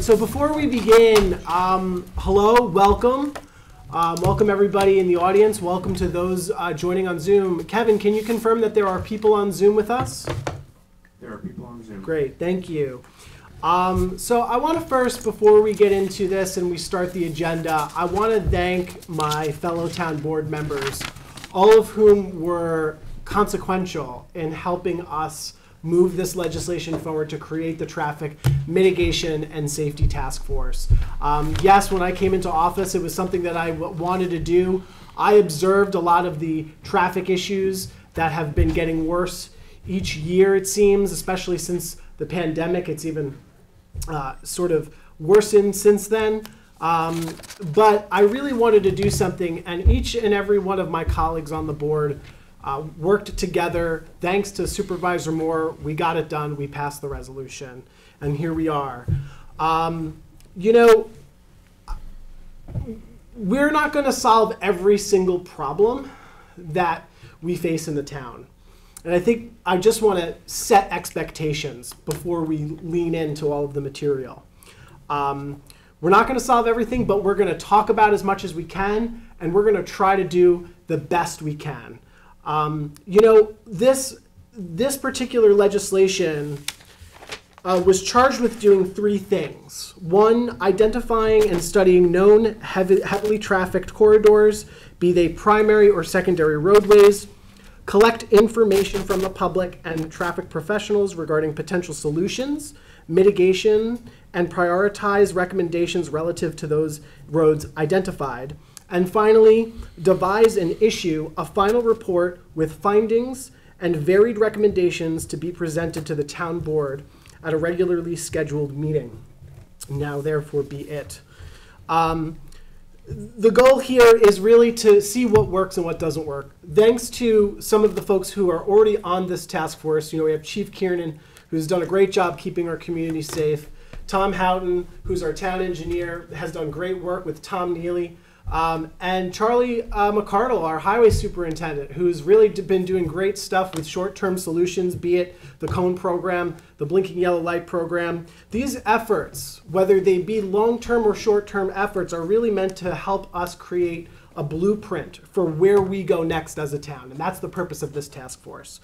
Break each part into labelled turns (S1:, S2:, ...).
S1: right, so before we begin, hello, welcome. Welcome everybody in the audience. Welcome to those joining on Zoom. Kevin, can you confirm that there are people on Zoom with us?
S2: There are people on Zoom.
S1: Great, thank you. So I want to first, before we get into this and we start the agenda, I want to thank my fellow town board members, all of whom were consequential in helping us move this legislation forward to create the Traffic Mitigation and Safety Task Force. Yes, when I came into office, it was something that I wanted to do. I observed a lot of the traffic issues that have been getting worse each year, it seems, especially since the pandemic. It's even sort of worsened since then. But I really wanted to do something, and each and every one of my colleagues on the board worked together. Thanks to Supervisor Moore, we got it done. We passed the resolution, and here we are. You know, we're not going to solve every single problem that we face in the town. And I think I just want to set expectations before we lean into all of the material. We're not going to solve everything, but we're going to talk about as much as we can, and we're going to try to do the best we can. You know, this particular legislation was charged with doing three things. One, identifying and studying known heavily trafficked corridors, be they primary or secondary roadways, collect information from the public and traffic professionals regarding potential solutions, mitigation, and prioritize recommendations relative to those roads identified. And finally, devise and issue a final report with findings and varied recommendations to be presented to the town board at a regularly scheduled meeting. Now, therefore, be it. The goal here is really to see what works and what doesn't work. Thanks to some of the folks who are already on this task force. You know, we have Chief Kiernan, who's done a great job keeping our community safe. Tom Houghton, who's our town engineer, has done great work with Tom Neely. And Charlie McCardle, our highway superintendent, who's really been doing great stuff with short-term solutions, be it the cone program, the blinking yellow light program. These efforts, whether they be long-term or short-term efforts, are really meant to help us create a blueprint for where we go next as a town. And that's the purpose of this task force.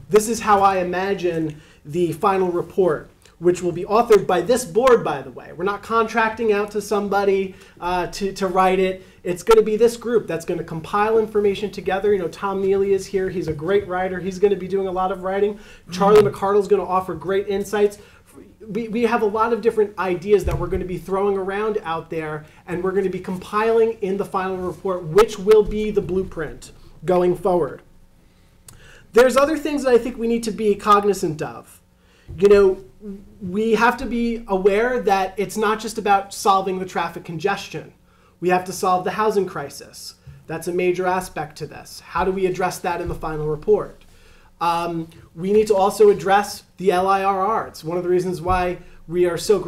S1: This is how I imagine the final report, which will be authored by this board, by the way. We're not contracting out to somebody to write it. It's going to be this group that's going to compile information together. You know, Tom Neely is here. He's a great writer. He's going to be doing a lot of writing. Charlie McCardle is going to offer great insights. We have a lot of different ideas that we're going to be throwing around out there, and we're going to be compiling in the final report, which will be the blueprint going forward. There's other things that I think we need to be cognizant of. You know, we have to be aware that it's not just about solving the traffic congestion. We have to solve the housing crisis. That's a major aspect to this. How do we address that in the final report? We need to also address the LIRR. It's one of the reasons why we are so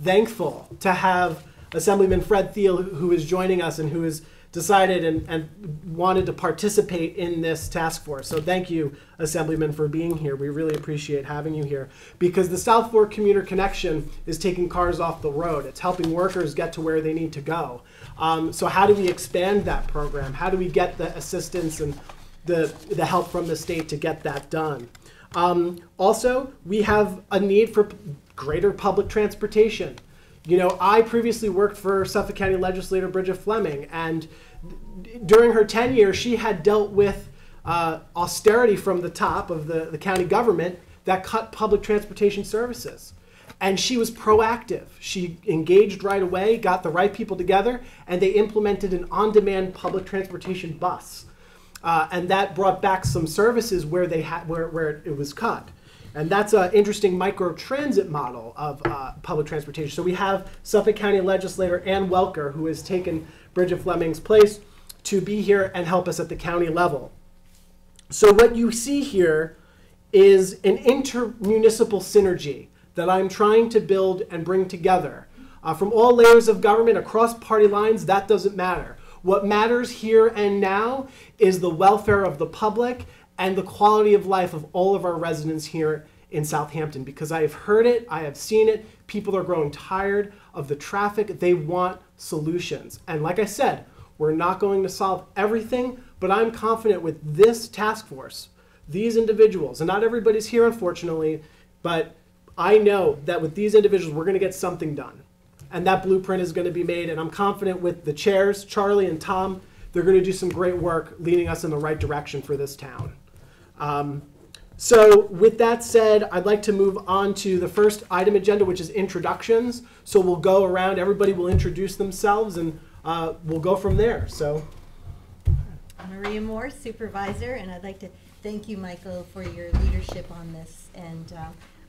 S1: thankful to have Assemblyman Fred Thiel, who is joining us and who has decided and wanted to participate in this task force. So thank you, Assemblyman, for being here. We really appreciate having you here, because the South Fork Commuter Connection is taking cars off the road. It's helping workers get to where they need to go. So how do we expand that program? How do we get the assistance and the help from the state to get that done? Also, we have a need for greater public transportation. You know, I previously worked for Suffolk County Legislator Bridget Fleming, and during her tenure, she had dealt with austerity from the top of the county government that cut public transportation services. And she was proactive. She engaged right away, got the right people together, and they implemented an on-demand public transportation bus. And that brought back some services where it was cut. And that's an interesting micro-transit model of public transportation. So we have Suffolk County Legislator Ann Welker, who has taken Bridget Fleming's place, to be here and help us at the county level. So what you see here is an intermunicipal synergy that I'm trying to build and bring together. From all layers of government, across party lines, that doesn't matter. What matters here and now is the welfare of the public and the quality of life of all of our residents here in Southampton, because I have heard it, I have seen it. People are growing tired of the traffic. They want solutions. And like I said, we're not going to solve everything, but I'm confident with this task force, these individuals, and not everybody's here, unfortunately, but I know that with these individuals, we're going to get something done. And that blueprint is going to be made, and I'm confident with the chairs, Charlie and Tom, they're going to do some great work leading us in the right direction for this town. So with that said, I'd like to move on to the first item agenda, which is introductions. So we'll go around, everybody will introduce themselves, and we'll go from there. So,
S3: Maria Moore, Supervisor, and I'd like to thank you, Michael, for your leadership on this. And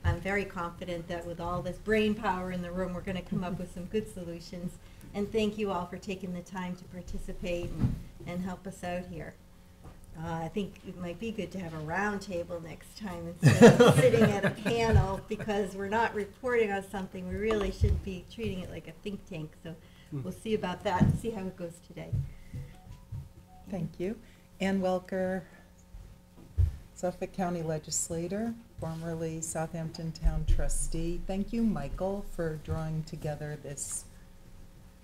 S3: I'm very confident that with all this brain power in the room, we're going to come up with some good solutions. And thank you all for taking the time to participate and help us out here. I think it might be good to have a round table next time instead of sitting at a panel, because we're not reporting on something. We really should be treating it like a think tank. So we'll see about that and see how it goes today.
S4: Thank you. Ann Welker, Suffolk County Legislator, formerly Southampton Town Trustee. Thank you, Michael, for drawing together this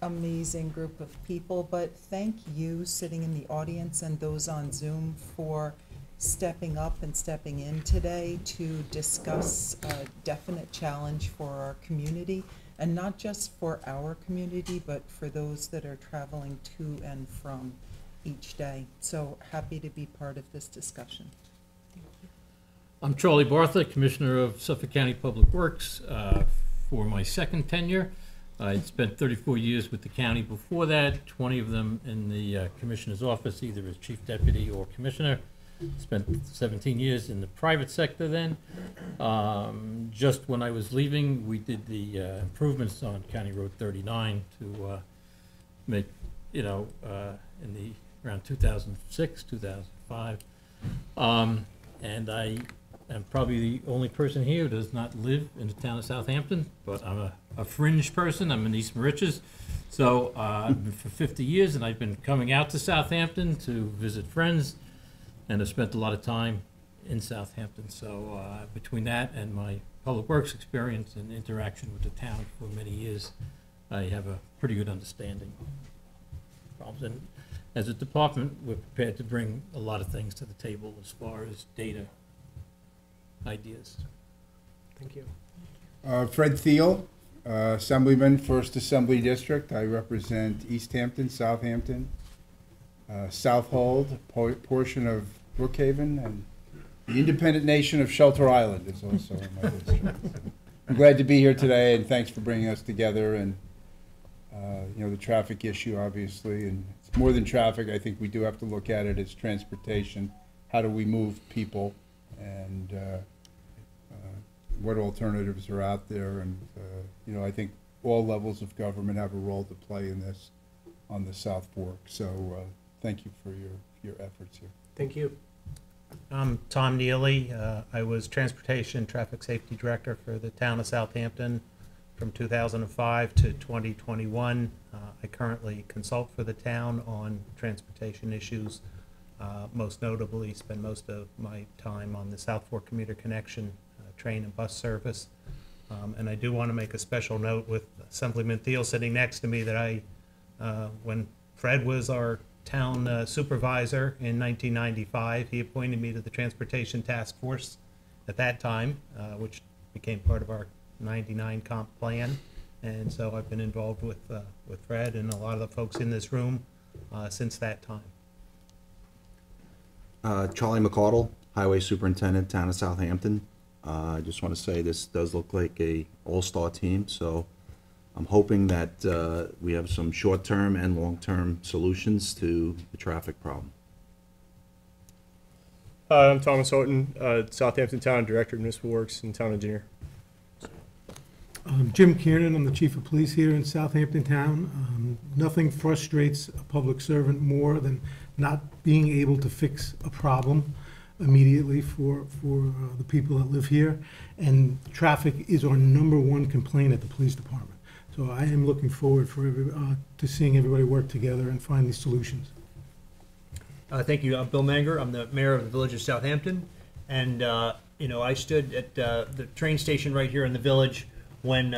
S4: amazing group of people, but thank you sitting in the audience and those on Zoom for stepping up and stepping in today to discuss a definite challenge for our community, and not just for our community, but for those that are traveling to and from each day. So happy to be part of this discussion. Thank you.
S5: I'm Charlie Bartha, Commissioner of Suffolk County Public Works for my second tenure. I spent 34 years with the county before that, 20 of them in the Commissioner's office, either as Chief Deputy or Commissioner. Spent 17 years in the private sector then. Just when I was leaving, we did the improvements on County Road 39 to make, in the around 2006, 2005. And I am probably the only person here who does not live in the town of Southampton, but I'm a fringe person. I'm in East Moriches. So I've been for 50 years, and I've been coming out to Southampton to visit friends, and have spent a lot of time in Southampton. So between that and my public works experience and interaction with the town for many years, I have a pretty good understanding of problems. And as a department, we're prepared to bring a lot of things to the table as far as data ideas.
S1: thank you.
S6: Fred Thiel, Assemblyman, 1st Assembly District. I represent East Hampton, Southampton, Southold, portion of Brookhaven, and the independent nation of Shelter Island is also in my district. I'm glad to be here today, and thanks for bringing us together. And the traffic issue, obviously, and it's more than traffic. I think we do have to look at it as transportation. How do we move people, and what alternatives are out there? And I think all levels of government have a role to play in this on the South Fork. So thank you for your efforts here.
S1: Thank you.
S7: I'm Tom Neely. I was Transportation and Traffic Safety Director for the town of Southampton from 2005 to 2021. I currently consult for the town on transportation issues. Most notably, spend most of my time on the South Fork Commuter Connection train and bus service. And I do want to make a special note with Assemblyman Thiel sitting next to me that when Fred was our town supervisor in 1995, he appointed me to the Transportation Task Force at that time, which became part of our 99 comp plan. And so I've been involved with Fred and a lot of the folks in this room since that time.
S8: Charlie McCardle, Highway Superintendent, Town of Southampton. I just want to say this does look like a all-star team, so I'm hoping that we have some short-term and long-term solutions to the traffic problem.
S9: I'm Thomas Houghton, Southampton Town Director of Municipal Works and Town Engineer.
S10: Jim Kiernan, I'm the Chief of Police here in Southampton Town. Nothing frustrates a public servant more than not being able to fix a problem immediately for the people that live here. And traffic is our #1 complaint at the police department. So I am looking forward to seeing everybody work together and find these solutions.
S11: Thank you. I'm Bill Manger. I'm the mayor of the village of Southampton. And You know, I stood at the train station right here in the village when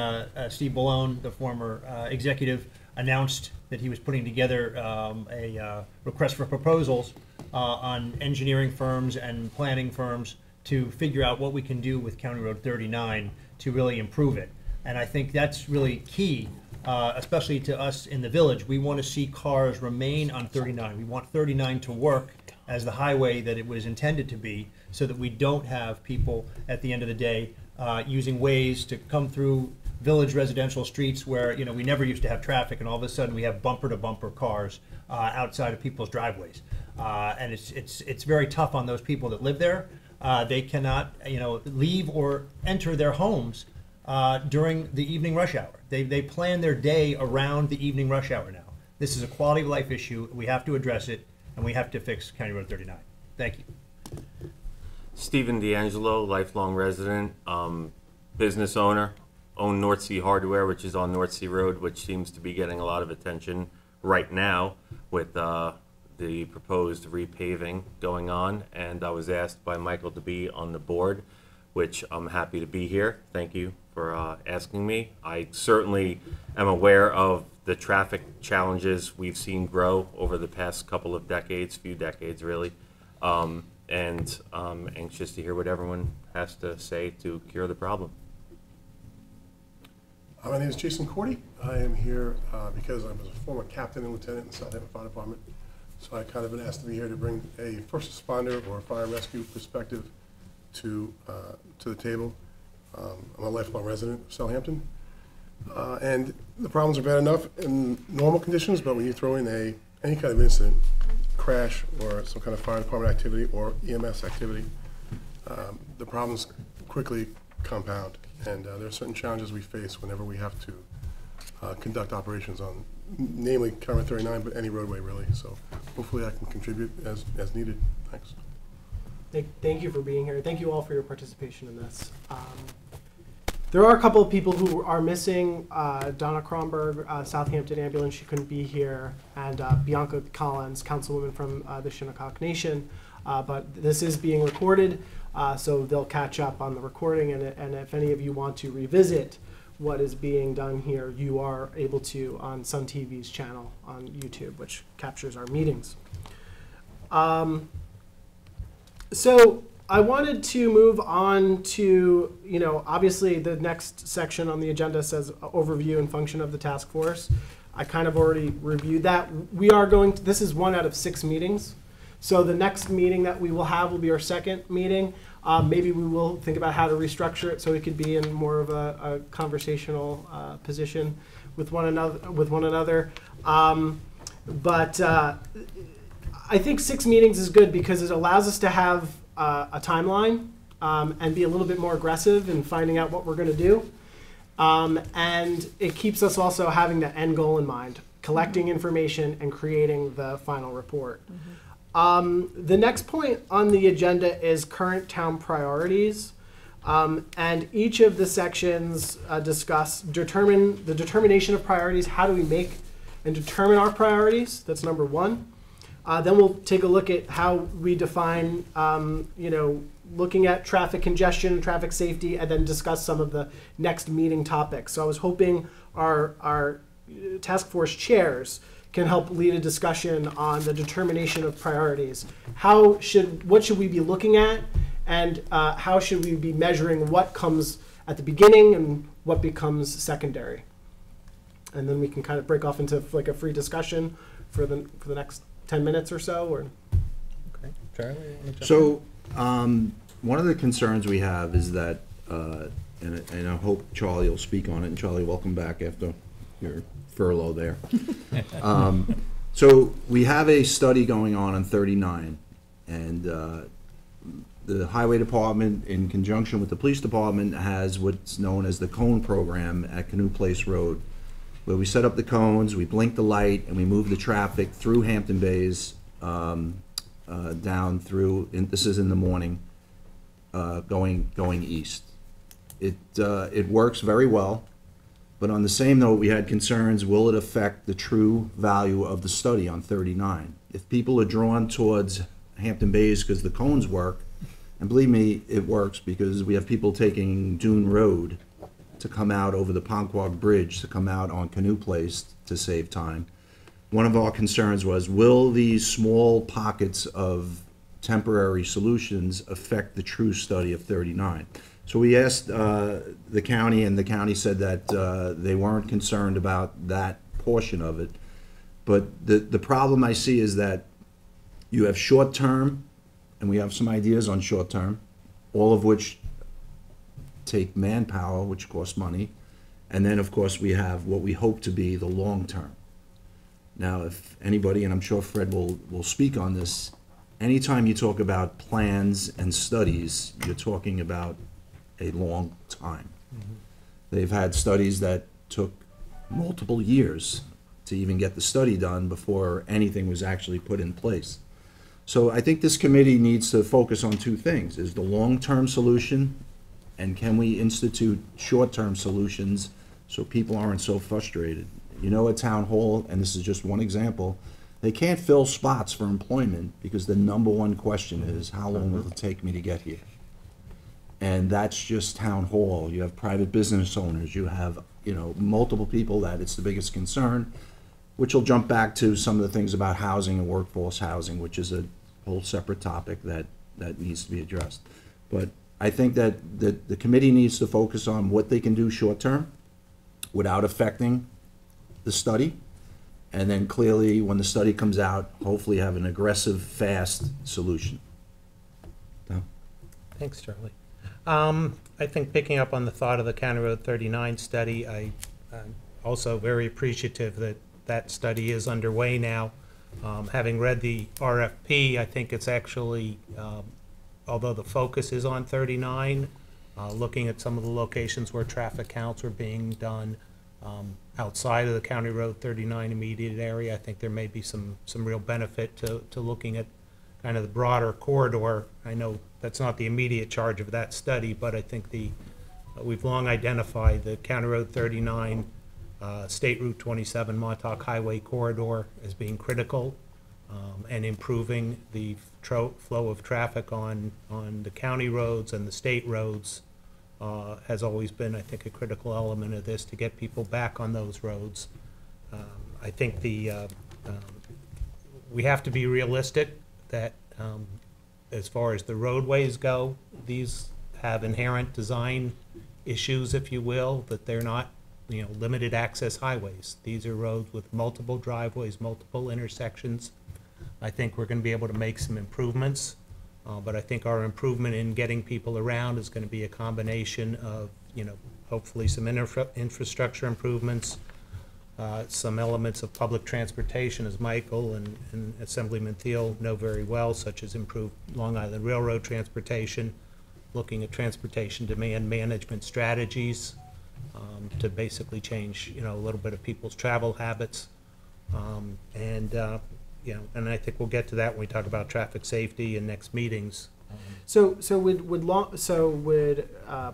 S11: Steve Ballone, the former executive, announced that he was putting together a request for proposals on engineering firms and planning firms to figure out what we can do with County Road 39 to really improve it. And I think that's really key, especially to us in the village. We want to see cars remain on 39. We want 39 to work as the highway that it was intended to be, so that we don't have people at the end of the day using ways to come through village residential streets where, you know, we never used to have traffic, and all of a sudden we have bumper to bumper cars outside of people's driveways. And it's very tough on those people that live there. They cannot, you know, leave or enter their homes during the evening rush hour. They plan their day around the evening rush hour now. This is a quality of life issue. We have to address it, and we have to fix County Road 39. Thank you.
S12: Stephen D'Angelo, lifelong resident, business owner, own North Sea Hardware, which is on North Sea Road, which seems to be getting a lot of attention right now with the proposed repaving going on. And I was asked by Michael to be on the board, which I'm happy to be here. Thank you for asking me. I certainly am aware of the traffic challenges we've seen grow over the past couple of decades, few decades really. And I'm anxious to hear what everyone has to say to cure the problem.
S13: My name is Jason Cordy. I am here because I was a former captain and lieutenant in the Southampton Fire Department. So I kind of been asked to be here to bring a first responder or fire rescue perspective to the table. I'm a lifelong resident of Southampton. And the problems are bad enough in normal conditions, but when you throw in any kind of incident, crash or some kind of fire department activity or EMS activity, the problems quickly compound. And there are certain challenges we face whenever we have to conduct operations on, namely County Road 39, but any roadway really. So hopefully I can contribute as needed. Thanks.
S1: Thank you for being here. Thank you all for your participation in this. There are a couple of people who are missing. Donna Kronberg, Southampton Ambulance, she couldn't be here, and Bianca Collins, councilwoman from the Shinnecock Nation. But this is being recorded, so they'll catch up on the recording, and if any of you want to revisit what is being done here, you are able to on Sun TV's channel on YouTube, which captures our meetings. So I wanted to move on to, you know, obviously the next section on the agenda says overview and function of the task force. I kind of already reviewed that. We are going to, this is 1 out of 6 meetings. So the next meeting that we will have will be our second meeting. Maybe we will think about how to restructure it so it could be in more of a conversational position with one another. But I think 6 meetings is good because it allows us to have a timeline and be a little bit more aggressive in finding out what we're going to do. And it keeps us also having the end goal in mind, collecting information and creating the final report. The next point on the agenda is current town priorities. And each of the sections discuss the determination of priorities. How do we make and determine our priorities? That's number 1. Then we'll take a look at how we define, you know, looking at traffic congestion, traffic safety, and then discuss some of the next meeting topics. So I was hoping our task force chairs can help lead a discussion on the determination of priorities. What should we be looking at, and how should we be measuring what comes at the beginning and what becomes secondary? And then we can kind of break off into like a free discussion for the next 10 minutes or so. Or
S7: Okay, Charlie, you wanna jump
S8: So one of the concerns we have is that, and I hope Charlie will speak on it, and Charlie, welcome back after your furlough there. So we have a study going on 39, and the Highway Department, in conjunction with the Police Department, has what's known as the cone program at Canoe Place Road, where we set up the cones, we blink the light, and we move the traffic through Hampton Bays, down through, and this is in the morning, going east. It works very well, but on the same note, we had concerns, will it affect the true value of the study on 39? If people are drawn towards Hampton Bays because the cones work, And believe me, it works, because we have people taking Dune Road to come out over the Ponquag Bridge, to come out on Canoe Place to save time. One of our concerns was, will these small pockets of temporary solutions affect the true study of 39? So we asked the county, and the county said that they weren't concerned about that portion of it. But the problem I see is that you have short-term, and we have some ideas on short-term, all of which take manpower, which costs money. And then, of course, we have what we hope to be the long-term. Now, if anybody, and I'm sure Fred will speak on this, anytime you talk about plans and studies, you're talking about a long time. They've had studies that took multiple years to even get the study done before anything was actually put in place. So I think this committee needs to focus on two things: is the long-term solution, and can we institute short-term solutions so people aren't so frustrated? You know, at Town Hall, and this is just one example, they can't fill spots for employment because the number one question is, how long will it take me to get here? And that's just Town Hall. You have private business owners, you have, you know, multiple people that it's the biggest concern, which will jump back to some of the things about housing and workforce housing, which is a whole separate topic that needs to be addressed. But I think that the committee needs to focus on what they can do short-term without affecting the study. And then clearly, when the study comes out, hopefully have an aggressive, fast solution. Tom?
S7: Thanks, Charlie. I think picking up on the thought of the County Road 39 study, I'm also very appreciative that that study is underway now. Having read the RFP, I think it's actually, although the focus is on 39, looking at some of the locations where traffic counts are being done outside of the County Road 39 immediate area, I think there may be some real benefit to looking at kind of the broader corridor. I know that's not the immediate charge of that study, but I think we've long identified the County Road 39, State Route 27, Montauk Highway corridor as being critical, and improving the flow of traffic on the county roads and the state roads has always been, I think, a critical element of this, to get people back on those roads. I think we have to be realistic that as far as the roadways go, these have inherent design issues, if you will, that they're not, you know, limited access highways. These are roads with multiple driveways, multiple intersections. I think we're going to be able to make some improvements, but I think our improvement in getting people around is going to be a combination of, you know, hopefully some infrastructure improvements, some elements of public transportation, as Michael and Assemblyman Thiel know very well, such as improved Long Island Railroad transportation, looking at transportation demand management strategies to basically change, you know, a little bit of people's travel habits. You know, and I think we'll get to that when we talk about traffic safety in next meetings.
S1: So would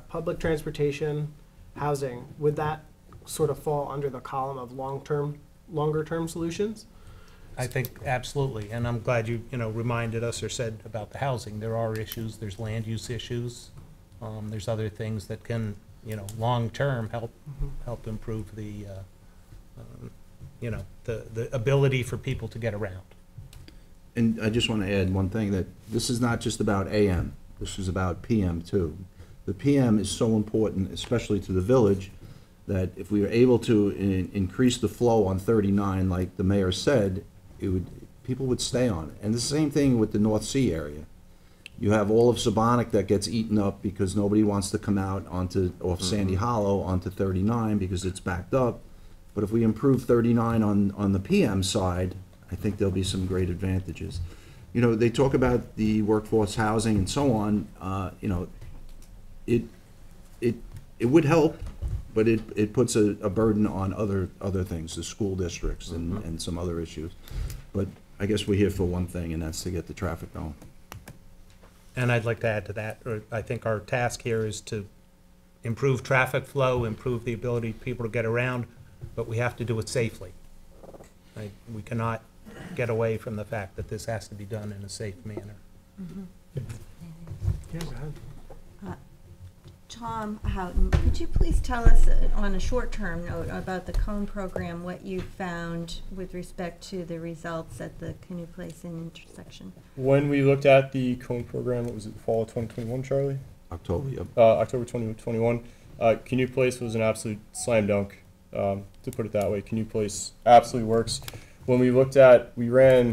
S1: public transportation, housing, would that sort of fall under the column of longer term solutions?
S7: I think absolutely, and I'm glad you reminded us or said about the housing. There are issues. There's land use issues. There's other things that can, you know, long term help improve the you know, the ability for people to get around.
S8: And I just want to add one thing, that this is not just about AM, this is about PM too. The PM is so important, especially to the village, that if we are able to increase the flow on 39, like the mayor said, people would stay on it. And the same thing with the North Sea area. You have all of Sabonic that gets eaten up because nobody wants to come out off Sandy Hollow onto 39 because it's backed up. But if we improve 39 on the PM side, I think there'll be some great advantages. You know, they talk about the workforce housing and so on. You know, it would help, but it puts a burden on other things, the school districts and some other issues. But I guess we're here for one thing, and that's to get the traffic going.
S7: And I'd like to add to that, I think our task here is to improve traffic flow, improve the ability of people to get around, but we have to do it safely. Right? We cannot get away from the fact that this has to be done in a safe manner.
S1: Yeah, go ahead.
S3: Tom Houghton, could you please tell us on a short-term note about the cone program, what you found with respect to the results at the Canoe Place and intersection?
S9: When we looked at the cone program, what was it, fall of 2021, Charlie?
S8: October, yep.
S9: October 2021. Canoe Place was an absolute slam dunk, to put it that way. Canoe Place absolutely works. When we looked at, we ran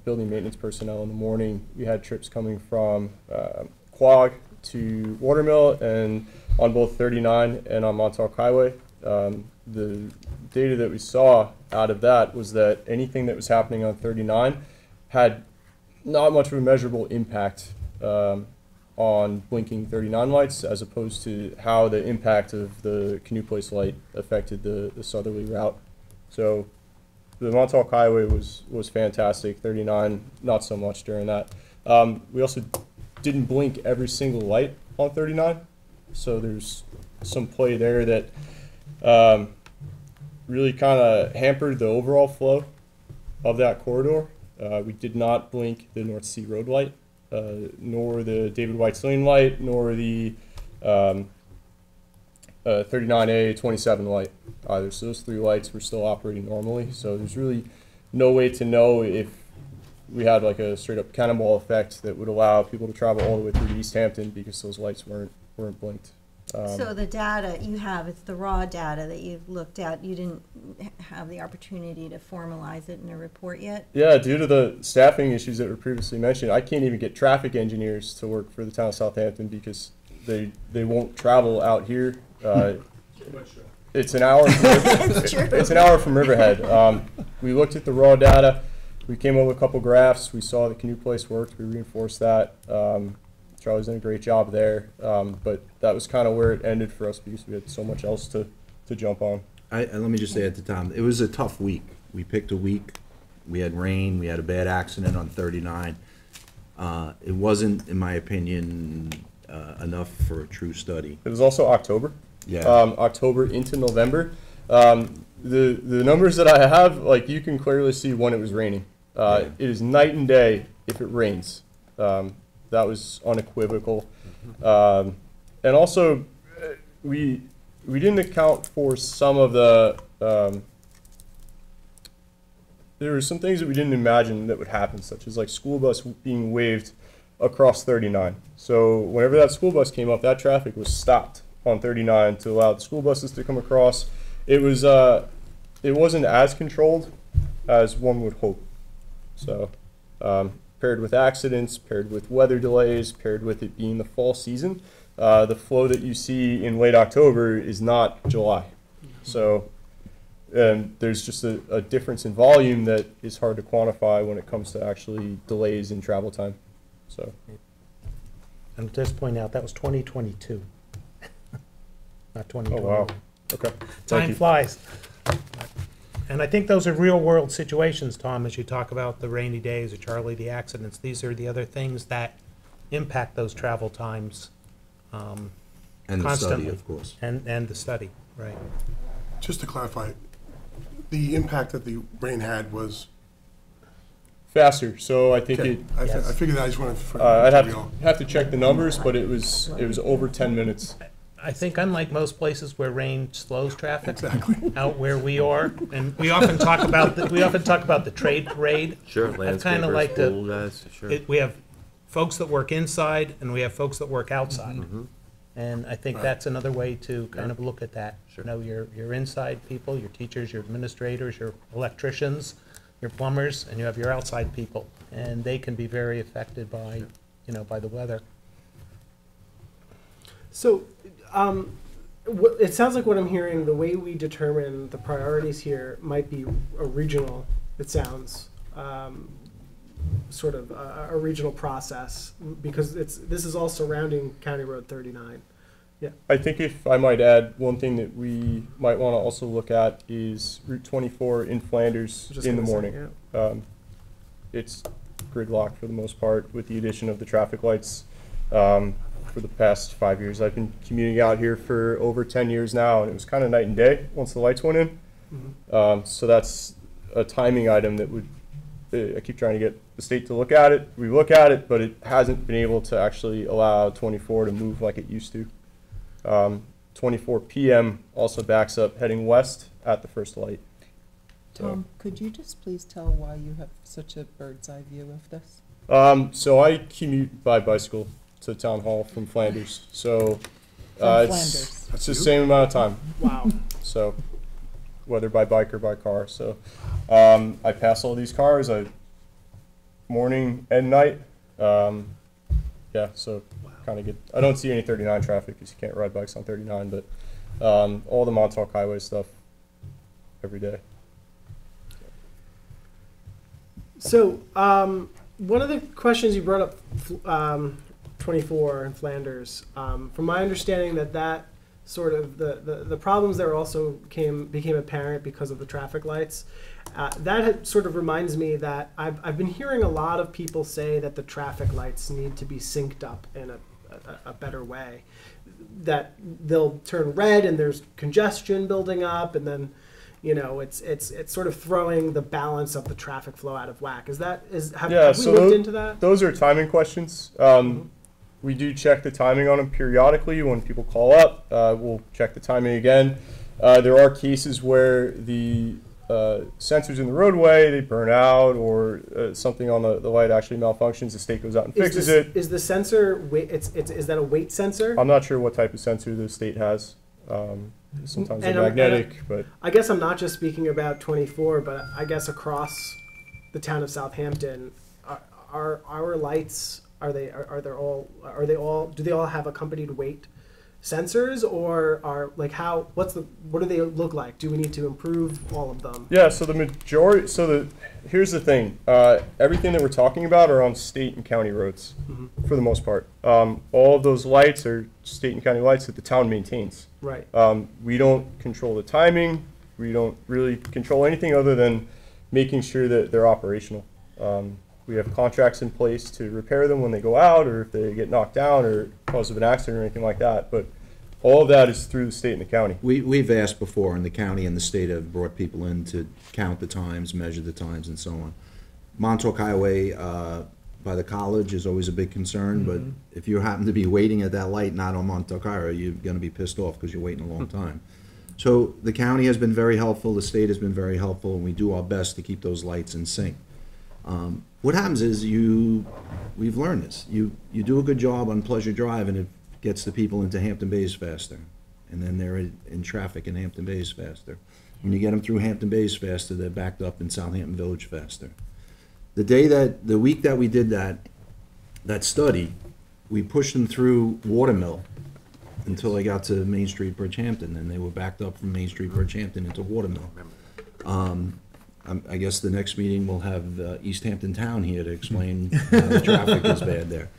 S9: building maintenance personnel in the morning. We had trips coming from Quag to Watermill and on both 39 and on Montauk Highway. The data that we saw out of that was that anything that was happening on 39 had not much of a measurable impact on blinking 39 lights, as opposed to how the impact of the Canoe Place light affected the southerly route. So the Montauk Highway was fantastic. 39, not so much during that. We also didn't blink every single light on 39, so there's some play there that really kind of hampered the overall flow of that corridor. We did not blink the North Sea Road light, nor the David White's Lane light, nor the 39A 27 light either. So those three lights were still operating normally. So there's really no way to know if we had like a straight up cannonball effect that would allow people to travel all the way through to East Hampton because those lights weren't blinked.
S3: So the data you have, it's the raw data that you've looked at. You didn't have the opportunity to formalize it in a report yet?
S9: Yeah, due to the staffing issues that were previously mentioned, I can't even get traffic engineers to work for the town of Southampton because they won't travel out here. It's an hour. It's an hour from Riverhead. We looked at the raw data. We came up with a couple graphs. We saw the Canoe Place worked. We reinforced that. Charlie's done a great job there. But that was kind of where it ended for us because we had so much else to jump on.
S8: And let me just add to Tom, it was a tough week. We picked a week. We had rain. We had a bad accident on 39. It wasn't, in my opinion, enough for a true study.
S9: It was also October.
S8: Yeah.
S9: October into November. The numbers that I have, like, you can clearly see when it was raining.
S8: Yeah.
S9: It is night and day if it rains. That was unequivocal. And also, we didn't account for some of the, there were some things that we didn't imagine that would happen, such as like school bus being waved across 39. So whenever that school bus came up, that traffic was stopped on 39 to allow the school buses to come across. It wasn't as controlled as one would hope. So paired with accidents, paired with weather delays, paired with it being the fall season, the flow that you see in late October is not July. So there's just a difference in volume that is hard to quantify when it comes to actually delays in travel time. So,
S7: And just point out, that was 2022, not 2021.
S9: oh wow, okay. Thank
S7: Time
S9: you.
S7: flies. And I think those are real-world situations, Tom, as you talk about the rainy days, or Charlie, the accidents. These are the other things that impact those travel times
S8: And the
S7: constantly.
S8: study, of course.
S7: And the study, right.
S13: Just to clarify, the impact that the rain had was,
S9: Faster, so I think
S13: okay,
S9: it.
S13: I
S7: Yes.
S13: figured that, I just wanted to.
S9: I'd have to check the numbers, but it was over 10 minutes.
S7: I think unlike most places where rain slows traffic,
S13: Exactly.
S7: out where we are, and we often talk about the trade parade.
S12: Sure,
S7: I kind of like to.
S12: pool guys, sure.
S7: We have folks that work inside and we have folks that work outside. And I think that's another way to kind of look at that.
S12: Sure.
S7: You know, your inside people, your teachers, your administrators, your electricians, your plumbers, and you have your outside people. And they can be very affected by, by the weather.
S1: So, it sounds like what I'm hearing, the way we determine the priorities here might be a regional, it sounds, sort of a regional process, because this is all surrounding County Road 39. Yeah.
S9: I think if I might add, one thing that we might want to also look at is Route 24 in Flanders
S1: Just
S9: in the
S1: gonna say,
S9: morning.
S1: yeah.
S9: It's gridlocked for the most part with the addition of the traffic lights. For the past 5 years, I've been commuting out here for over 10 years now, and it was kind of night and day once the lights went in.
S1: Mhm.
S9: So that's a timing item that would I keep trying to get the state to look at it. We look at it, but it hasn't been able to actually allow 24 to move like it used to. 24 p.m. also backs up heading west at the first light.
S4: Tom, could you just please tell why you have such a bird's eye view of this?
S9: So I commute by bicycle to Town Hall from Flanders. So
S4: Flanders.
S9: it's the same amount of time.
S1: Wow.
S9: So whether by bike or by car. So I pass all these cars morning and night. Yeah, so kind of get. I don't see any 39 traffic because you can't ride bikes on 39, but all the Montauk Highway stuff every day.
S1: So, one of the questions you brought up, 24 in Flanders, from my understanding that sort of the problems there also became apparent because of the traffic lights. Sort of reminds me that I've been hearing a lot of people say that the traffic lights need to be synced up in a better way. That they'll turn red and there's congestion building up, and then it's sort of throwing the balance of the traffic flow out of whack. Have we looked into that?
S9: Those are timing questions. We do check the timing on them periodically when people call up. We'll check the timing again. There are cases where the sensors in the roadway, they burn out, or something on the light actually malfunctions. The state goes out and fixes it.
S1: Is the sensor is that a weight sensor?
S9: I'm not sure what type of sensor the state has. Sometimes they're magnetic, but
S1: I guess I'm not just speaking about 24, but I guess across the town of Southampton, are our lights, do they all have accompanied weight sensors, or what do they look like? Do we need to improve all of them?
S9: Yeah, so here's the thing. Everything that we're talking about are on state and county roads, for the most part. All of those lights are state and county lights that the town maintains.
S1: Right.
S9: We don't control the timing. We don't really control anything other than making sure that they're operational. We have contracts in place to repair them when they go out, or if they get knocked down or cause of an accident or anything like that. But all of that is through the state and the county.
S8: We've asked before, and the county and the state have brought people in to count the times, measure the times, and so on. Montauk Highway by the college is always a big concern, but if you happen to be waiting at that light not on Montauk Highway, you're going to be pissed off because you're waiting a long time. So the county has been very helpful, the state has been very helpful, and we do our best to keep those lights in sync. What happens is we've learned this. You do a good job on Pleasure Drive, and it gets the people into Hampton Bays faster, and then they're in traffic in Hampton Bays faster. When you get them through Hampton Bays faster, they're backed up in Southampton Village faster. The week that we did that study, we pushed them through Watermill until they got to Main Street, Bridgehampton, and they were backed up from Main Street, Bridgehampton into Watermill. I guess the next meeting we'll have East Hampton Town here to explain how the traffic is bad there.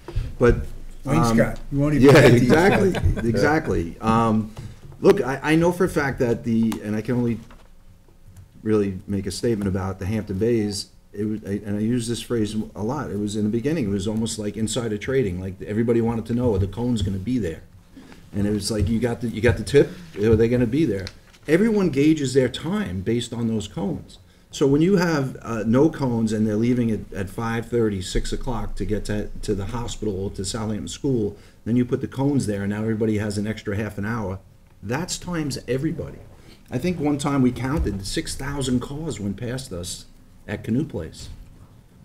S8: But
S6: Wayne Scott, you won't even
S8: yeah,
S6: get to
S8: exactly, exactly. Look, I know for a fact that and I can only really make a statement about the Hampton Bays. And I use this phrase a lot. It was in the beginning. It was almost like insider trading. Like everybody wanted to know, are the cones going to be there? And it was like you got the tip. Are they going to be there? Everyone gauges their time based on those cones. So when you have no cones and they're leaving at 5:30, 6 o'clock to get to the hospital or to Southampton School, then you put the cones there and now everybody has an extra half an hour. That's times everybody. I think one time we counted 6,000 cars went past us at Canoe Place.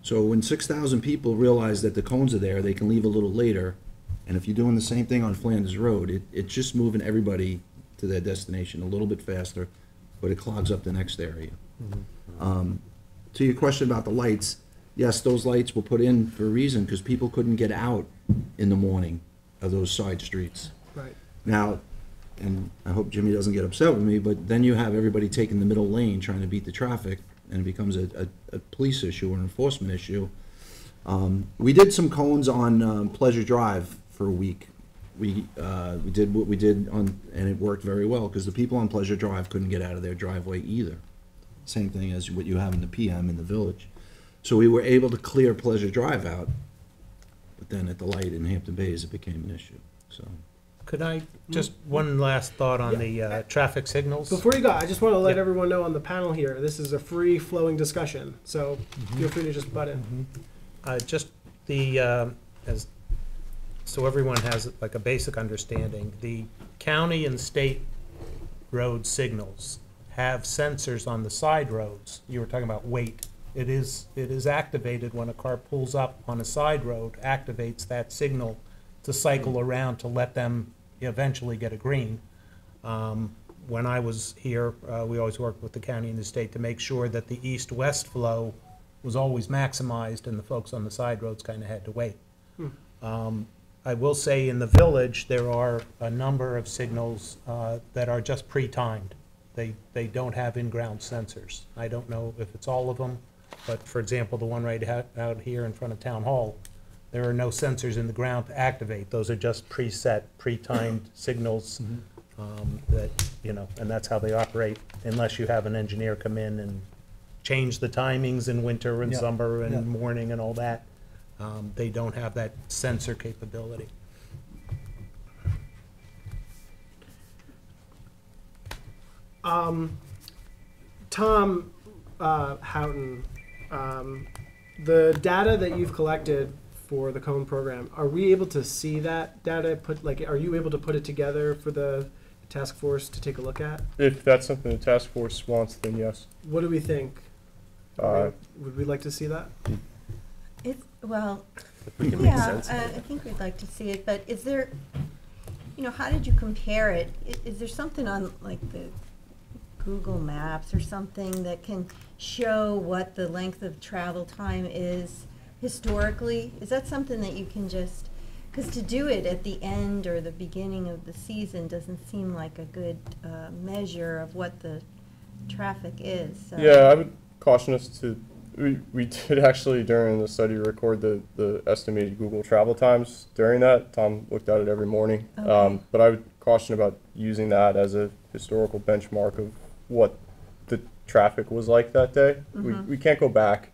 S8: So when 6,000 people realize that the cones are there, they can leave a little later. And if you're doing the same thing on Flanders Road, it's just moving everybody to their destination a little bit faster, but it clogs up the next area. To your question about the lights, yes, those lights were put in for a reason because people couldn't get out in the morning of those side streets.
S1: Right.
S8: Now, and I hope Jimmy doesn't get upset with me, but then you have everybody taking the middle lane trying to beat the traffic, and it becomes a police issue or an enforcement issue. We did some cones on Pleasure Drive for a week. We did what we did and it worked very well because the people on Pleasure Drive couldn't get out of their driveway either. Same thing as what you have in the PM in the village. So we were able to clear Pleasure Drive out, but then at the light in Hampton Bays it became an issue. So
S7: Could I, just one last thought on the traffic signals?
S1: Before you go, I just want to let
S7: Yeah.
S1: everyone know on the panel here, this is a free-flowing discussion, so feel free to just butt in.
S7: Just the, so everyone has like a basic understanding, the county and state road signals have sensors on the side roads. You were talking about weight. It is activated when a car pulls up on a side road, activates that signal to cycle around to let them eventually get a green. When I was here, we always worked with the county and the state to make sure that the east-west flow was always maximized and the folks on the side roads kind of had to wait. I will say in the village, there are a number of signals that are just pre-timed. They don't have in-ground sensors. I don't know if it's all of them, but for example, the one right out here in front of Town Hall, there are no sensors in the ground to activate. Those are just preset, pre-timed signals that, you know, and that's how they operate unless you have an engineer come in and change the timings in winter and summer and morning and all that. They don't have that sensor capability.
S1: Tom Houghton, the data that you've collected for the CONE program, are we able to see that data? Are you able to put it together for the task force to take a look at?
S9: If that's something the task force wants, then yes.
S1: What do we think? Would we like to see that?
S3: Well,
S12: We can make
S3: yeah,
S12: sense.
S3: I think we'd like to see it, but is there, you know, how did you compare it? Is there something on like the Google Maps or something that can show what the length of travel time is historically? Is that something that you can just, because to do it at the end or the beginning of the season doesn't seem like a good measure of what the traffic is. So.
S9: Yeah, I would caution us to, we did actually during the study record the estimated Google travel times during that. Tom looked at it every morning.
S3: Okay.
S9: But I would caution about using that as a historical benchmark of what the traffic was like that day. We can't go back.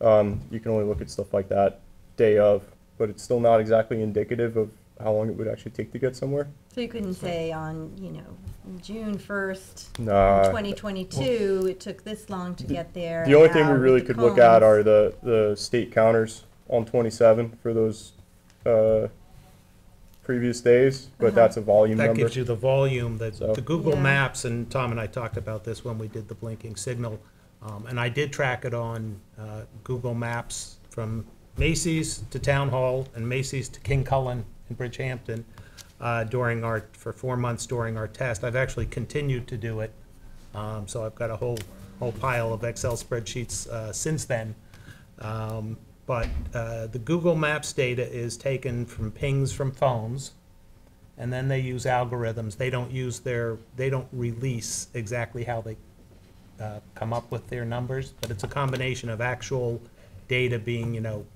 S9: You can only look at stuff like that day of, but it's still not exactly indicative of how long it would actually take to get somewhere.
S3: So you couldn't say on, you know, June 1st,
S9: Nah.
S3: 2022, it took this long to get there.
S9: The only thing we
S3: now
S9: really
S3: with the
S9: could look at
S3: cones.
S9: are the state counters on 27 for those previous days, but that's a volume
S7: That
S9: number.
S7: gives you the volume that
S9: So-
S7: the Google
S3: Yeah.
S7: Maps, and Tom and I talked about this when we did the blinking signal, and I did track it on Google Maps from Macy's to Town Hall and Macy's to King Cullen in Bridgehampton for 4 months during our test. I've actually continued to do it, so I've got a whole pile of Excel spreadsheets since then. But the Google Maps data is taken from pings from phones, and then they use algorithms. They don't release exactly how they come up with their numbers, but it's a combination of actual data being, you know,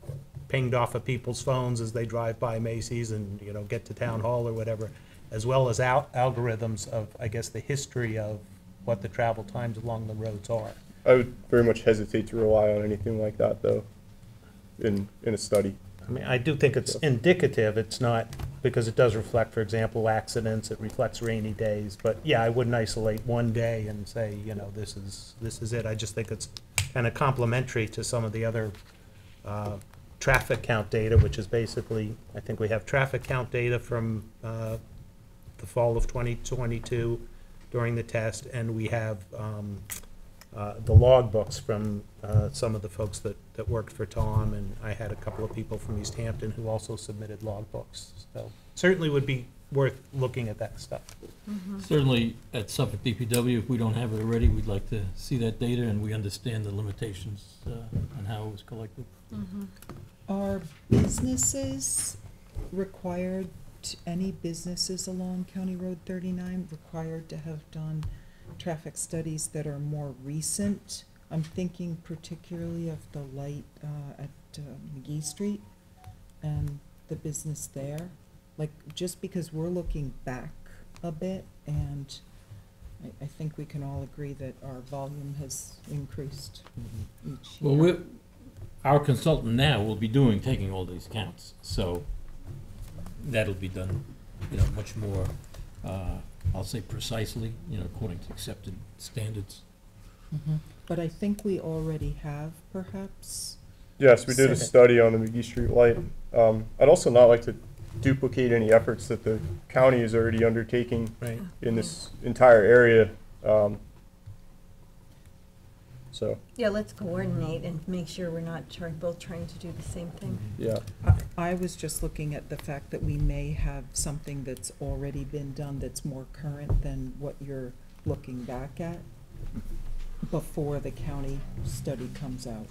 S7: pinged off of people's phones as they drive by Macy's and, you know, get to Town Hall or whatever, as well as algorithms of, I guess, the history of what the travel times along the roads are.
S9: I would very much hesitate to rely on anything like that, though, in a study.
S7: I mean, I do think it's indicative. It's not, because it does reflect, for example, accidents, it reflects rainy days. But yeah, I wouldn't isolate one day and say, you know, this is it. I just think it's kind of complementary to some of the other traffic count data, which is basically, I think we have traffic count data from the fall of 2022 during the test, and we have the log books from some of the folks that worked for Tom, and I had a couple of people from East Hampton who also submitted log books. So certainly would be worth looking at that stuff.
S5: Certainly, at Suffolk DPW, if we don't have it already, we'd like to see that data, and we understand the limitations on how it was collected.
S4: Are businesses required, any businesses along County Road 39 required to have done traffic studies that are more recent? I'm thinking particularly of the light at McGee Street and the business there. Like, just because we're looking back a bit, and I think we can all agree that our volume has increased each year.
S5: Well, our consultant now will be taking all these counts, so that'll be done much more, I'll say precisely, according to accepted standards.
S4: But I think we already have perhaps.
S9: Yes, we did a
S4: Set it.
S9: study on the McGee Street light. I'd also not like to duplicate any efforts that the county is already undertaking
S5: Right.
S9: in this entire area. So,
S3: Yeah, let's coordinate and make sure we're not both trying to do the same thing.
S9: yeah.
S4: I was just looking at the fact that we may have something that's already been done that's more current than what you're looking back at before the county study comes out.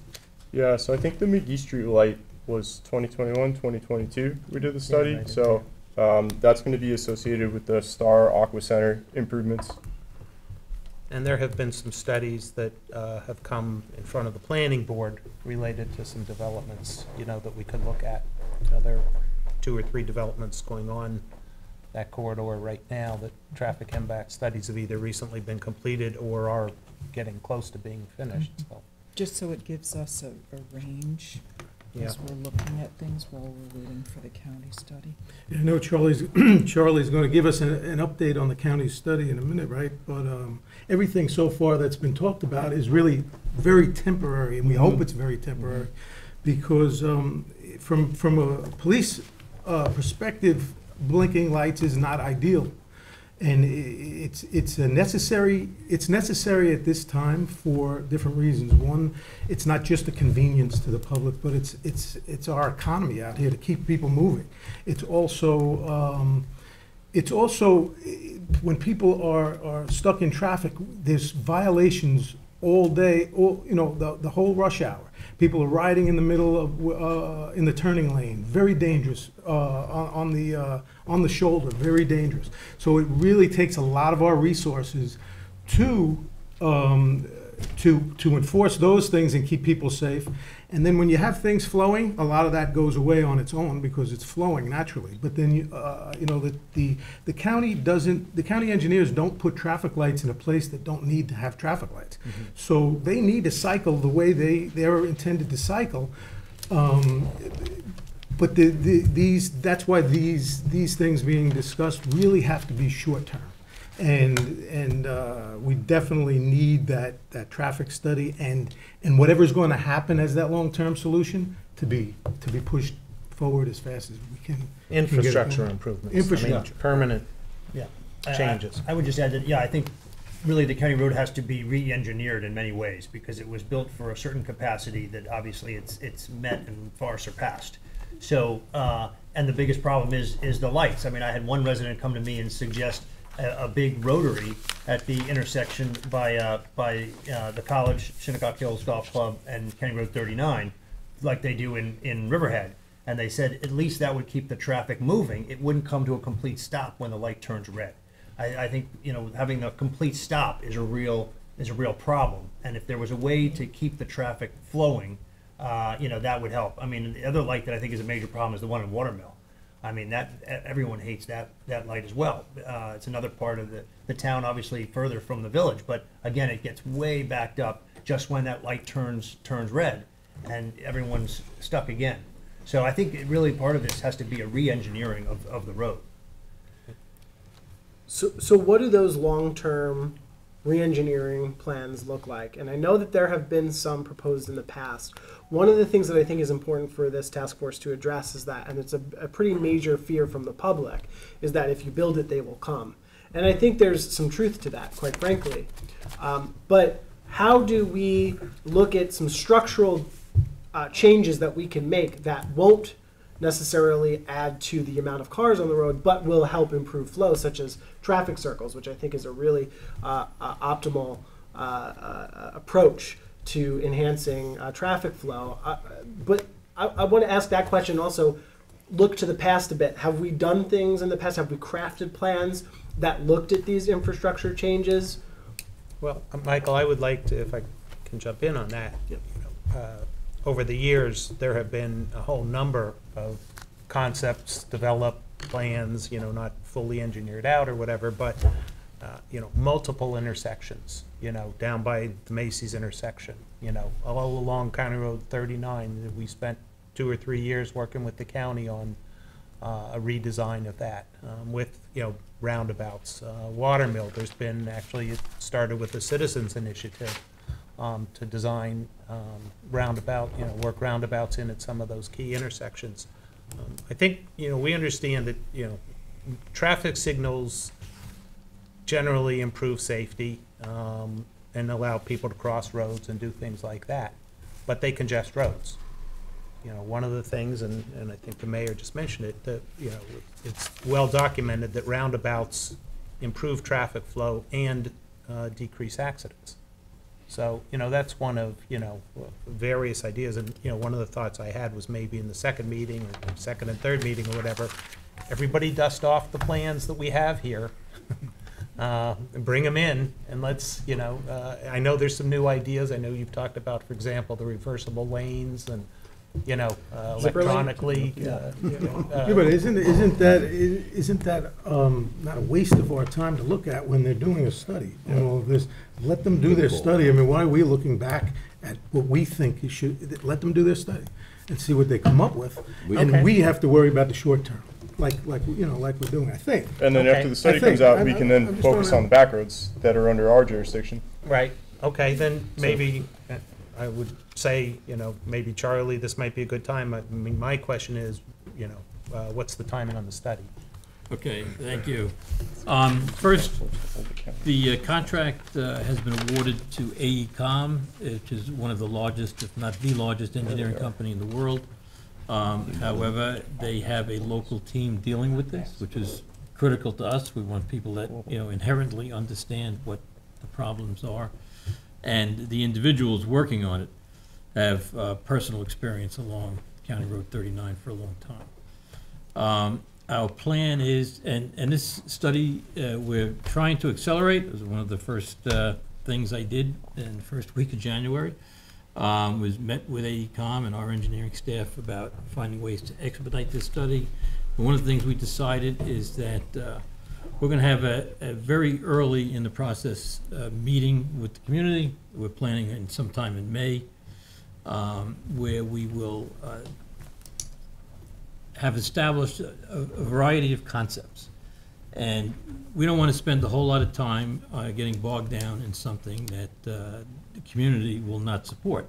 S9: Yeah, so I think the McGee Street light was 2021, 2022, we did the study.
S7: I did
S9: So that's going to be associated with the Star Aqua Center improvements.
S7: And there have been some studies that have come in front of the planning board related to some developments, that we could look at. There are 2 or 3 developments going on that corridor right now that traffic impact studies have either recently been completed or are getting close to being finished, so.
S4: Just so it gives us a range
S7: Yeah.
S4: as we're looking at things while we're waiting for the county study.
S10: I know Charlie's going to give us an update on the county study in a minute, right? But everything so far that's been talked about is really very temporary, and we hope it's very temporary, because from a police perspective, blinking lights is not ideal, and it's necessary at this time for different reasons. One, it's not just a convenience to the public, but it's our economy out here to keep people moving. It's also when people are stuck in traffic, there's violations all day, the whole rush hour. People are riding in the middle of, in the turning lane, very dangerous, on the shoulder, very dangerous. So it really takes a lot of our resources to enforce those things and keep people safe. And then when you have things flowing, a lot of that goes away on its own because it's flowing naturally. But then, the county engineers don't put traffic lights in a place that don't need to have traffic lights. So they need to cycle the way they're intended to cycle. But that's why these things being discussed really have to be short-term. And we definitely need that traffic study and whatever's going to happen as that long-term solution to be pushed forward as fast as we can.
S7: Infrastructure improvements.
S10: Infrastructure.
S7: Permanent
S11: Yeah.
S7: changes.
S11: I would just add that, I think really the county road has to be re-engineered in many ways because it was built for a certain capacity that obviously it's met and far surpassed. So, and the biggest problem is the lights. I mean, I had one resident come to me and suggest a big rotary at the intersection by the college, Shinnecock Hills Golf Club, and County Road 39, like they do in Riverhead. And they said at least that would keep the traffic moving. It wouldn't come to a complete stop when the light turns red. I think having a complete stop is a real problem. And if there was a way to keep the traffic flowing, that would help. I mean, the other light that I think is a major problem is the one in Watermill. I mean, that everyone hates that light as well. It's another part of the town, obviously further from the village, but again, it gets way backed up just when that light turns red, and everyone's stuck again. So I think really part of this has to be a re-engineering of the road.
S1: So what do those long-term re-engineering plans look like? And I know that there have been some proposed in the past. One of the things that I think is important for this task force to address is that, and it's a pretty major fear from the public, is that if you build it, they will come. And I think there's some truth to that, quite frankly. But how do we look at some structural changes that we can make that won't necessarily add to the amount of cars on the road, but will help improve flow, such as traffic circles, which I think is a really optimal approach to enhancing traffic flow. But I want to ask that question also, look to the past a bit. Have we done things in the past? Have we crafted plans that looked at these infrastructure changes?
S7: Well, Michael, I would like to, if I can jump in on that.
S1: Yep.
S7: Over the years, there have been a whole number of concepts, developed plans, not fully engineered out or whatever, but, multiple intersections, down by the Macy's intersection, all along County Road 39. We spent 2 or 3 years working with the county on a redesign of that with, roundabouts. Watermill, there's been, actually, it started with a citizens initiative to design work roundabouts in at some of those key intersections. I think, we understand that, traffic signals generally improve safety and allow people to cross roads and do things like that, but they congest roads. One of the things, and I think the mayor just mentioned it, that, it's well documented that roundabouts improve traffic flow and decrease accidents. So, that's one of, various ideas. And, one of the thoughts I had was maybe in the second meeting or second and third meeting or whatever, everybody dust off the plans that we have here. And bring them in, and let's, I know there's some new ideas. I know you've talked about, for example, the reversible lanes and, electronically.
S10: Yeah, but isn't that not a waste of our time to look at when they're doing a study? Let them do their study. I mean, why are we looking back at what we think you should? Let them do their study and see what they come up with, and we have to worry about the short term, like we're doing, I think.
S9: And then after the study comes out, we can then focus on the back roads that are under our jurisdiction.
S7: Right. Okay, then maybe I would say, maybe Charlie, this might be a good time. I mean, my question is, what's the timing on the study?
S5: Okay, thank you. First, the contract has been awarded to AECOM, which is one of the largest, if not the largest, engineering company in the world. However, they have a local team dealing with this, which is critical to us. We want people that, inherently understand what the problems are. And the individuals working on it have personal experience along County Road 39 for a long time. Our plan is, and this study we're trying to accelerate. It was one of the first things I did in the first week of January. Was met with AECOM and our engineering staff about finding ways to expedite this study. And one of the things we decided is that we're going to have a very early in the process meeting with the community. We're planning in sometime in May, where we will have established a variety of concepts. And we don't want to spend a whole lot of time getting bogged down in something that the community will not support.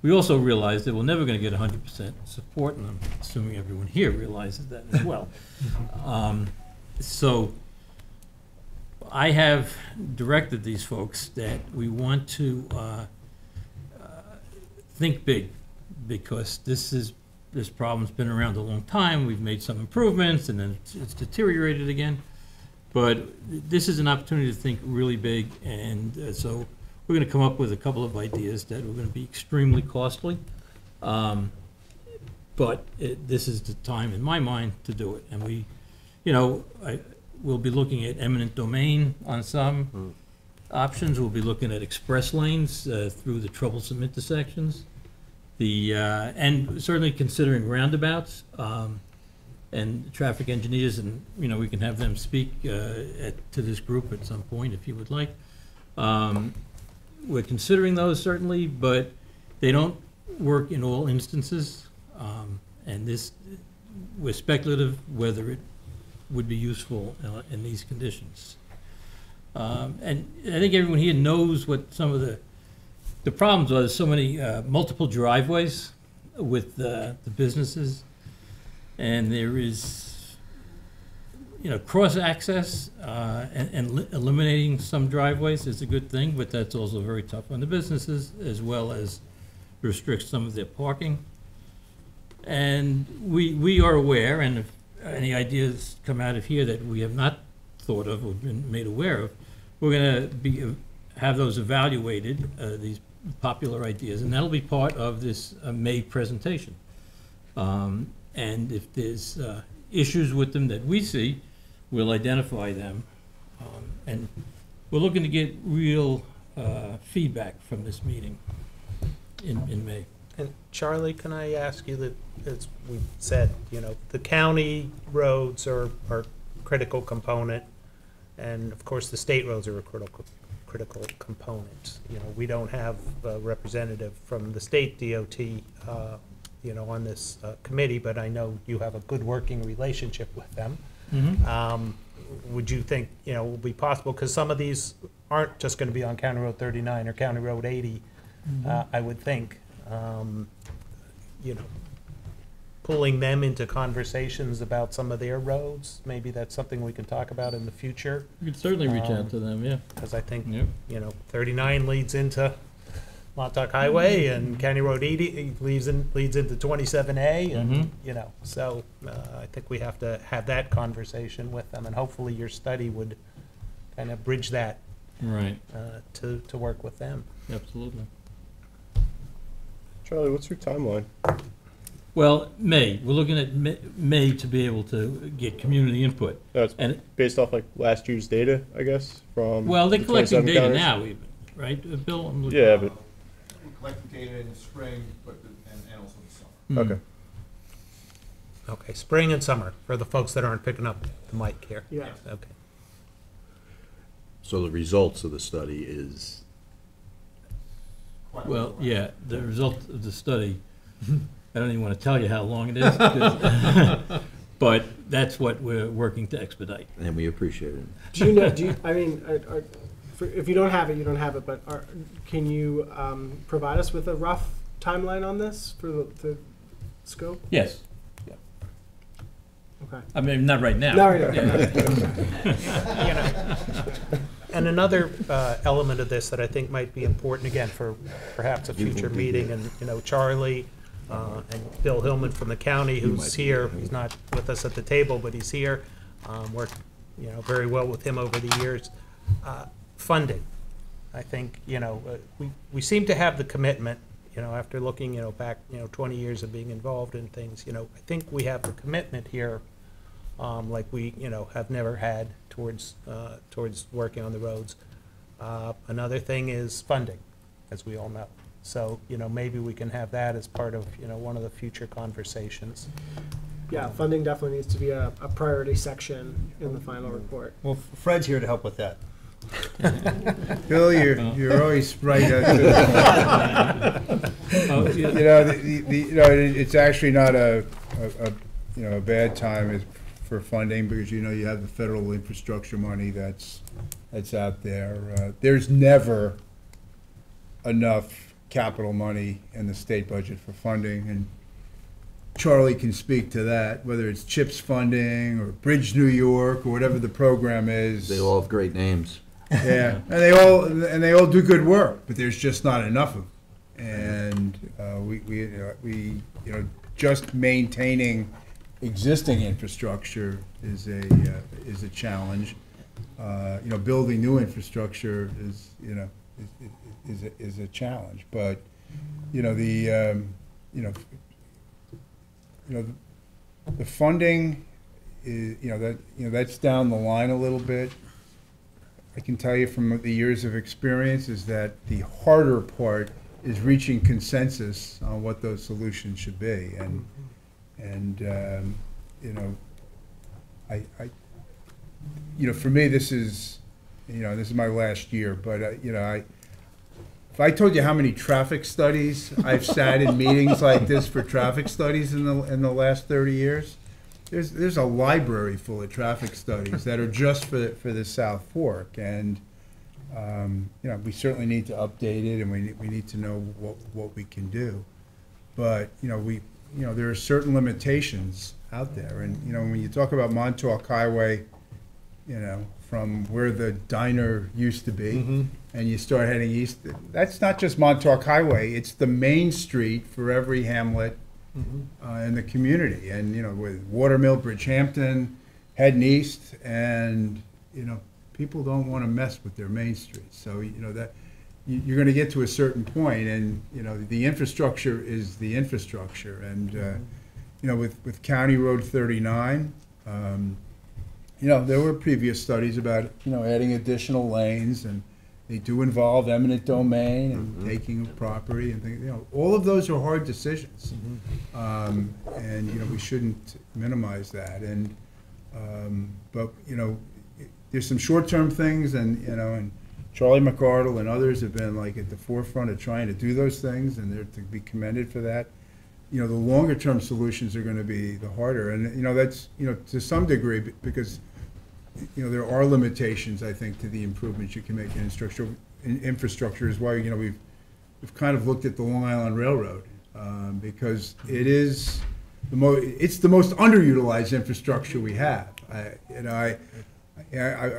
S5: We also realize that we're never going to get 100% support, and I'm assuming everyone here realizes that as well. So I have directed these folks that we want to think big, because this problem's been around a long time. We've made some improvements, and then it's deteriorated again. But this is an opportunity to think really big, and so we're going to come up with a couple of ideas that are going to be extremely costly. But this is the time, in my mind, to do it. And we, we'll be looking at eminent domain on some options. We'll be looking at express lanes through the troublesome intersections. And certainly considering roundabouts and traffic engineers, and we can have them speak to this group at some point if you would like. We're considering those certainly, but they don't work in all instances. And we're speculative whether it would be useful in these conditions. And I think everyone here knows what some of the problems are. There's so many multiple driveways with the businesses, and there is cross access and eliminating some driveways is a good thing, but that's also very tough on the businesses, as well as restricts some of their parking. And we are aware, and if any ideas come out of here that we have not thought of or been made aware of, we're going to have those evaluated, these popular ideas, and that'll be part of this May presentation. And if there's issues with them that we see, we'll identify them. And we're looking to get real feedback from this meeting in May.
S7: And Charlie, can I ask you that, as we said, the county roads are a critical component, and of course the state roads are a critical component. We don't have a representative from the state DOT on this committee, but I know you have a good working relationship with them. Would you think, will be possible, because some of these aren't just going to be on County Road 39 or County Road 80, I would think, pulling them into conversations about some of their roads, maybe that's something we can talk about in the future.
S5: You could certainly reach out to them, yeah.
S7: Because I think,
S5: Yep.
S7: 39 leads into Montauk Highway, and County Road 80 leads into 27A, and, so I think we have to have that conversation with them, and hopefully your study would kind of bridge that
S5: Right,
S7: to work with them.
S5: absolutely.
S9: Charlie, what's your timeline?
S5: Well, May, we're looking at May to be able to get community input.
S9: That's
S5: And,
S9: based off like last year's data, I guess, from
S5: well, they're
S9: the
S5: collecting
S9: 27
S5: data
S9: counties?
S5: now even, right, Bill? I'm looking-
S9: Yeah, but,
S2: Collect data in the spring, and also the summer.
S5: Hmm.
S9: okay.
S7: Okay, spring and summer, for the folks that aren't picking up the mic here.
S1: Yeah.
S7: Okay.
S8: So the results of the study is,
S5: Well, yeah, the result of the study, I don't even want to tell you how long it is, 'cause- but that's what we're working to expedite.
S8: and we appreciate it.
S1: Do you know, I mean, if you don't have it, you don't have it, but can you provide us with a rough timeline on this for the scope?
S5: Yes.
S1: Okay.
S5: I mean, not right now.
S1: No, right now.
S5: Yeah.
S7: And another element of this that I think might be important, again, for perhaps a future meeting, and, Charlie and Bill Hillman from the county, who's here, he's not with us at the table, but he's here, worked, very well with him over the years. Funding, I think, we seem to have the commitment, after looking, back, 20 years of being involved in things, I think we have the commitment here, like we, have never had towards working on the roads. Another thing is funding, as we all know. So, maybe we can have that as part of, one of the future conversations.
S1: Yeah, funding definitely needs to be a priority section in the final report.
S11: Well, Fred's here to help with that.
S6: Bill, you're always right.
S5: Oh, yeah.
S6: It's actually not a bad time for funding, because you have the federal infrastructure money that's out there. There's never enough capital money in the state budget for funding, and Charlie can speak to that, whether it's CHIPS funding or Bridge New York or whatever the program is.
S8: They all have great names.
S6: Yeah, and they all do good work, but there's just not enough of them. And we just maintaining existing infrastructure is a challenge. Building new infrastructure is a challenge. But the funding is that's down the line a little bit. I can tell you from the years of experience is that the harder part is reaching consensus on what those solutions should be. For me, this is my last year, but if I told you how many traffic studies I've sat in meetings like this for traffic studies in the last 30 years, there's a library full of traffic studies that are just for the South Fork, and we certainly need to update it, and we need to know what we can do. But there are certain limitations out there, and when you talk about Montauk Highway, from where the diner used to be, and you start heading east, that's not just Montauk Highway; it's the main street for every hamlet in the community. And with Watermill, Bridgehampton, heading east, and people don't want to mess with their main streets. So that you're going to get to a certain point, and the infrastructure is the infrastructure. And with County Road 39, there were previous studies about adding additional lanes, and they do involve eminent domain and taking of property and things. All of those are hard decisions, and we shouldn't minimize that. And but there's some short-term things, and Charlie McArdle and others have been like at the forefront of trying to do those things, and they're to be commended for that. you know, the longer term solutions are going to be the harder. And, you know, that's, you know, to some degree, because, you know, there are limitations, I think, to the improvements you can make in infrastructure is why, you know, we've kind of looked at the Long Island Railroad, because it is it's the most underutilized infrastructure we have. I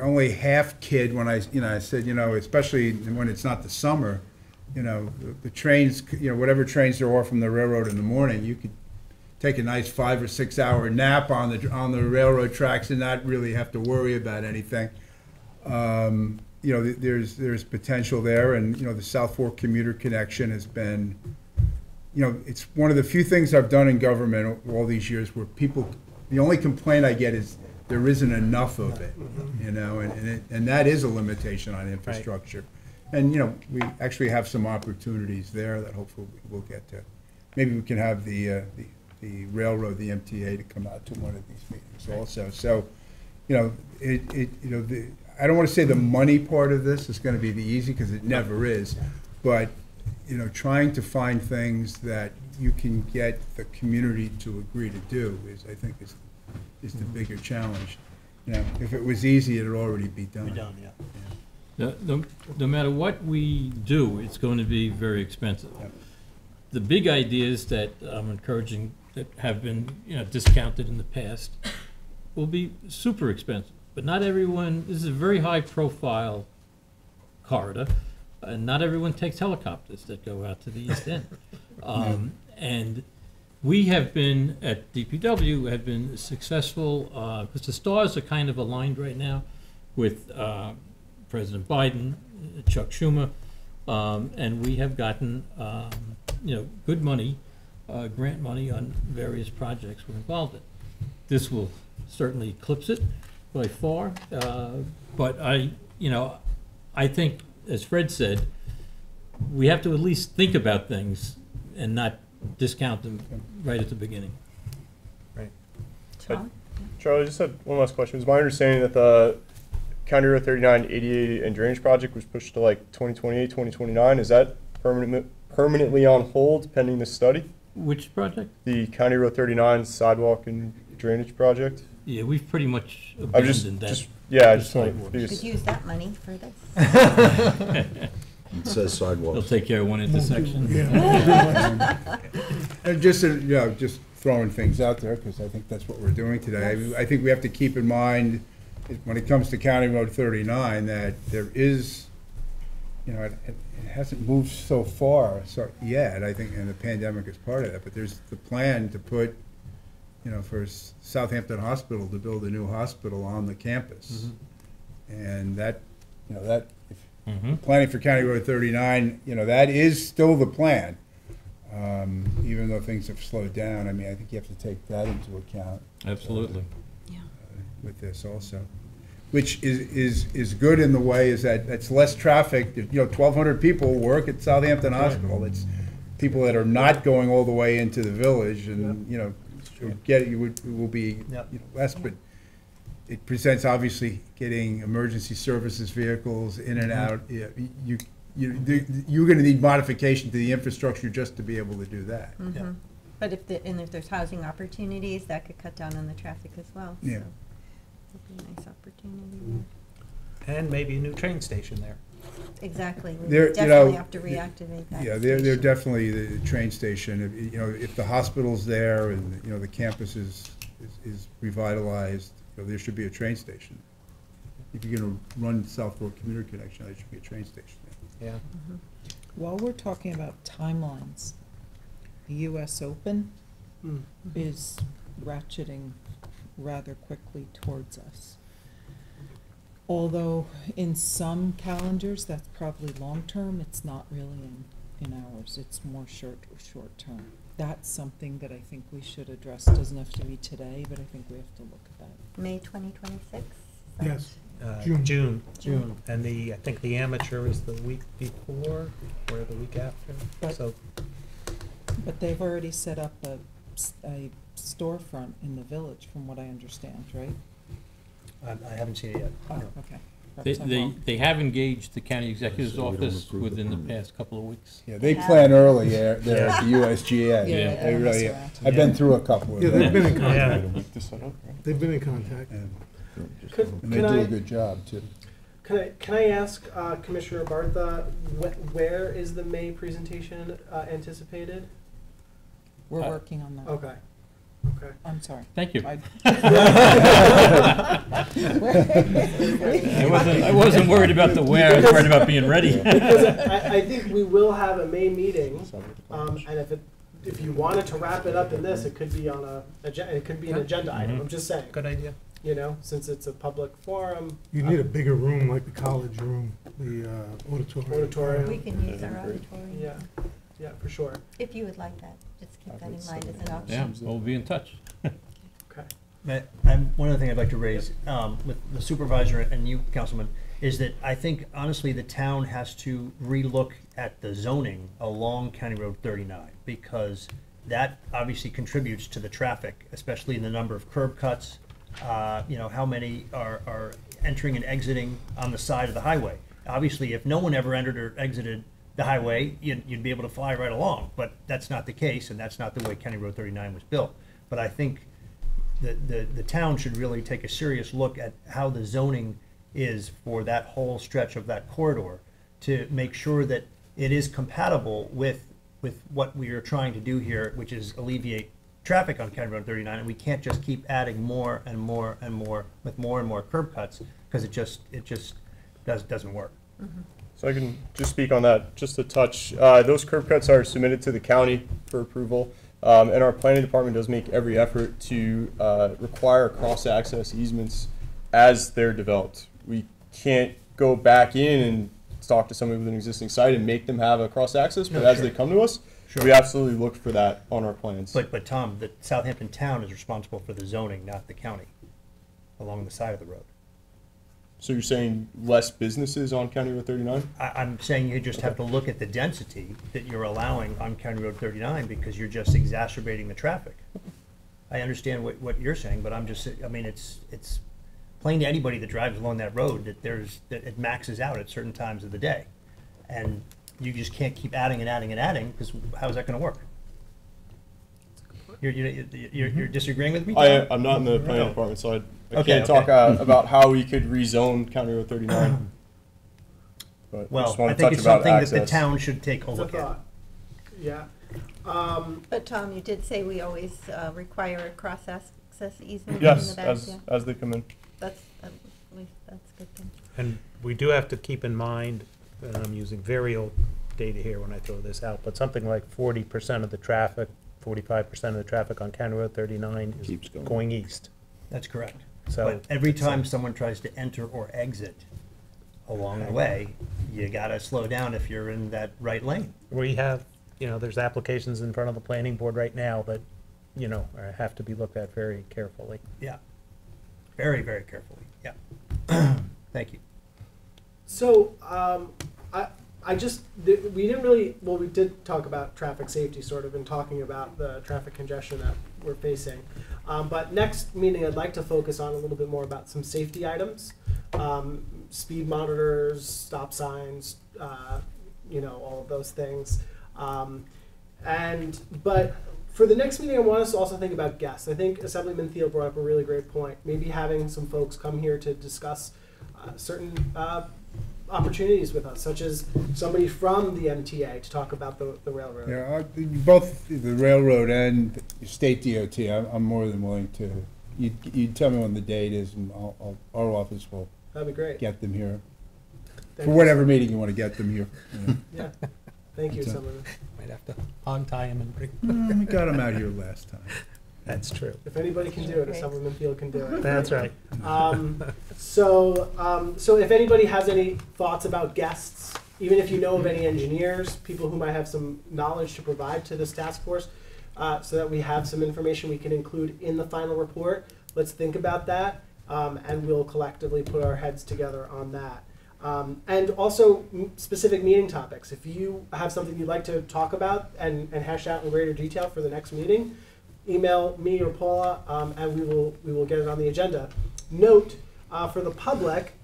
S6: only half kid when I said, you know, especially when it's not the summer, you know, the trains, you know, whatever trains there are from the railroad in the morning, you could take a nice 5 or 6 hour nap on the railroad tracks and not really have to worry about anything. You know, there's potential there, and, you know, the South Fork commuter connection has been, you know, it's one of the few things I've done in government all these years where the only complaint I get is there isn't enough of it, you know, and that is a limitation on infrastructure. Right. And, you know, we actually have some opportunities there that hopefully we'll get to. Maybe we can have the railroad, the MTA, to come out to one of these meetings also. So, you know, I don't want to say the money part of this is going to be the easy, because it never is, but, you know, trying to find things that you can get the community to agree to do is, I think, is the bigger challenge. You know, if it was easy, it'd already be done.
S5: No matter what we do, it's going to be very expensive.
S6: Yep.
S5: The big ideas that I'm encouraging that have been, you know, discounted in the past will be super expensive. But not everyone, this is a very high profile corridor, and not everyone takes helicopters that go out to the East End. And we have been, at DPW, have been successful, because the stars are kind of aligned right now with President Biden, Chuck Schumer, and we have gotten, you know, good money, grant money on various projects we're involved in. This will certainly eclipse it by far, but I think, as Fred said, we have to at least think about things and not discount them right at the beginning.
S9: Right.
S3: Tom?
S9: Charlie, I just had one last question. It's my understanding that the County Road 39 ADA and drainage project was pushed to like 2028, 2029. Is that permanently on hold pending the study?
S5: Which project?
S9: The County Road 39 sidewalk and drainage project?
S5: Yeah, we've pretty much abandoned that.
S9: I just want
S3: Could use that money for this.
S8: It says sidewalks.
S5: They'll take care of one intersection.
S6: And just, you know, just throwing things out there, because I think that's what we're doing today.
S3: Yes.
S6: I think we have to keep in mind, when it comes to County Road 39, that there is, you know, it hasn't moved so far yet, I think, and the pandemic is part of that, but there's the plan to put, you know, for Southampton Hospital to build a new hospital on the campus. And that, you know, that, if planning for County Road 39, you know, that is still the plan. Even though things have slowed down, I mean, I think you have to take that into account.
S5: Absolutely.
S6: With this also, which is good in the way is that it's less traffic. You know, 1,200 people work at Southampton Hospital. It's people that are not going all the way into the village, and you know, it will be, you know, less. But it presents, obviously, getting emergency services vehicles in and out. You're going to need modification to the infrastructure just to be able to do that.
S3: But if there's housing opportunities, that could cut down on the traffic as well.
S6: Yeah.
S3: So it'd be a nice opportunity there.
S7: And maybe a new train station there.
S3: Exactly. We
S6: There, you
S3: definitely
S6: know,
S3: have to reactivate that.
S6: Yeah, they're
S3: station.
S6: definitely the train station. You know, if the hospital's there and, you know, the campus is revitalized, you know, there should be a train station. If you're going to run South Fork Commuter Connection, there should be a train station there.
S7: Yeah.
S4: While we're talking about timelines, the US Open is ratcheting rather quickly towards us. Although in some calendars, that's probably long-term, it's not really in ours. It's more short-term. That's something that I think we should address. It doesn't have to be today, but I think we have to look at that.
S3: May 2026?
S10: Yes.
S7: June. And I think the amateur is the week before or the week after.
S4: But they've already set up a storefront in the village, from what I understand, right?
S11: I haven't seen it yet.
S4: Oh,
S11: No.
S4: okay.
S5: They have engaged the county executive's office within the past couple of weeks.
S6: Yeah, they plan early there at the USGA.
S5: Yeah.
S6: They really, I've been through a couple of
S10: Yeah,
S6: them.
S10: they've been in
S7: Yeah.
S10: contact. They've been in contact.
S6: And
S1: Could,
S6: they
S1: can
S6: do
S1: I,
S6: a good job, too.
S1: can I ask Commissioner Bartha, where is the May presentation anticipated?
S4: We're working on that.
S1: Okay, okay.
S4: I'm sorry.
S5: Thank you.
S4: I-
S5: I wasn't worried about the where, I was worried about being ready.
S1: Because I think we will have a May meeting, and if you wanted to wrap it up in this, it could be on it could be an agenda item, I'm just saying.
S7: Good idea.
S1: You know, since it's a public forum.
S10: You need a bigger room like the college room, the auditorium.
S1: Auditorium.
S3: We can use our auditorium.
S1: Yeah, yeah, for sure.
S3: If you would like that, just keep that in mind as an
S5: Yeah,
S3: option.
S5: we'll be in touch.
S1: Okay.
S11: One other thing I'd like to raise with the supervisor and you, Councilman, is that I think honestly the town has to relook at the zoning along County Road 39 because that obviously contributes to the traffic, especially in the number of curb cuts. You know, how many are entering and exiting on the side of the highway. Obviously, if no one ever entered or exited the highway, you'd be able to fly right along, but that's not the case, and that's not the way County Road 39 was built. But I think the town should really take a serious look at how the zoning is for that whole stretch of that corridor to make sure that it is compatible with what we are trying to do here, which is alleviate traffic on County Road 39, and we can't just keep adding more and more and more with more and more curb cuts because it just doesn't work.
S9: So I can just speak on that just a touch. Those curb cuts are submitted to the county for approval, and our planning department does make every effort to require cross-access easements as they're developed. We can't go back in and talk to somebody with an existing site and make them have a cross-access, but as they come to us, we absolutely look for that on our plans.
S11: But Tom, the Southampton town is responsible for the zoning, not the county, along the side of the road.
S9: So you're saying less businesses on County Road 39?
S11: I'm saying you just have to look at the density that you're allowing on County Road 39 because you're just exacerbating the traffic. I understand what you're saying, but I'm just, I mean, it's plain to anybody that drives along that road that it maxes out at certain times of the day. And you just can't keep adding and adding and adding because how is that going to work? You're disagreeing with me, Tom?
S9: I'm not in the planning department, so I
S11: Okay,
S9: can't talk about how we could rezone County Road 39. But just
S11: Well,
S9: wanna
S11: I think
S9: touch
S11: it's
S9: about
S11: something that the
S9: access.
S11: town should take a
S1: It's a
S11: look at.
S1: thought. Yeah.
S3: But Tom, you did say we always require a cross-access easement in the
S9: Yes,
S3: back, yeah?
S9: as they come in.
S3: That's, at least that's a good thing.
S7: And we do have to keep in mind, and I'm using very old data here when I throw this out, but something like 40% of the traffic, 45% of the traffic on County Road 39
S8: Keeps
S7: is
S8: going.
S7: going east.
S11: That's correct.
S7: So
S11: But every time someone tries to enter or exit along the way, you gotta slow down if you're in that right lane.
S7: we have, there's applications in front of the planning board right now that, have to be looked at very carefully.
S11: Yeah. Very, very carefully, yeah. Thank you.
S1: So, we didn't really, well, we did talk about traffic safety sort of in talking about the traffic congestion that we're facing. But next meeting, I'd like to focus on a little bit more about some safety items. Speed monitors, stop signs, all of those things. But for the next meeting, I want us to also think about guests. I think Assemblyman Thiel brought up a really great point. Maybe having some folks come here to discuss certain opportunities with us, such as somebody from the MTA to talk about the railroad.
S6: Yeah, both the railroad and the state DOT, I'm more than willing to, you tell me when the date is and our office will
S1: That'd be great.
S6: get them here.
S1: Thank
S6: For
S1: you.
S6: whatever meeting you want to get them here.
S1: Yeah. Thank you,
S6: That's a-
S1: Assemblyman.
S7: Might have to hog tie them and bring.
S6: We got them out here last time.
S7: That's true.
S1: If anybody can do it,
S3: Great.
S1: Assemblyman Thiel can do it.
S7: That's right.
S1: So if anybody has any thoughts about guests, even if you know of any engineers, people who might have some knowledge to provide to this task force, so that we have some information we can include in the final report, let's think about that, and we'll collectively put our heads together on that. And also specific meeting topics. If you have something you'd like to talk about and hash out in greater detail for the next meeting, email me or Paula, and we will get it on the agenda. Note for the public,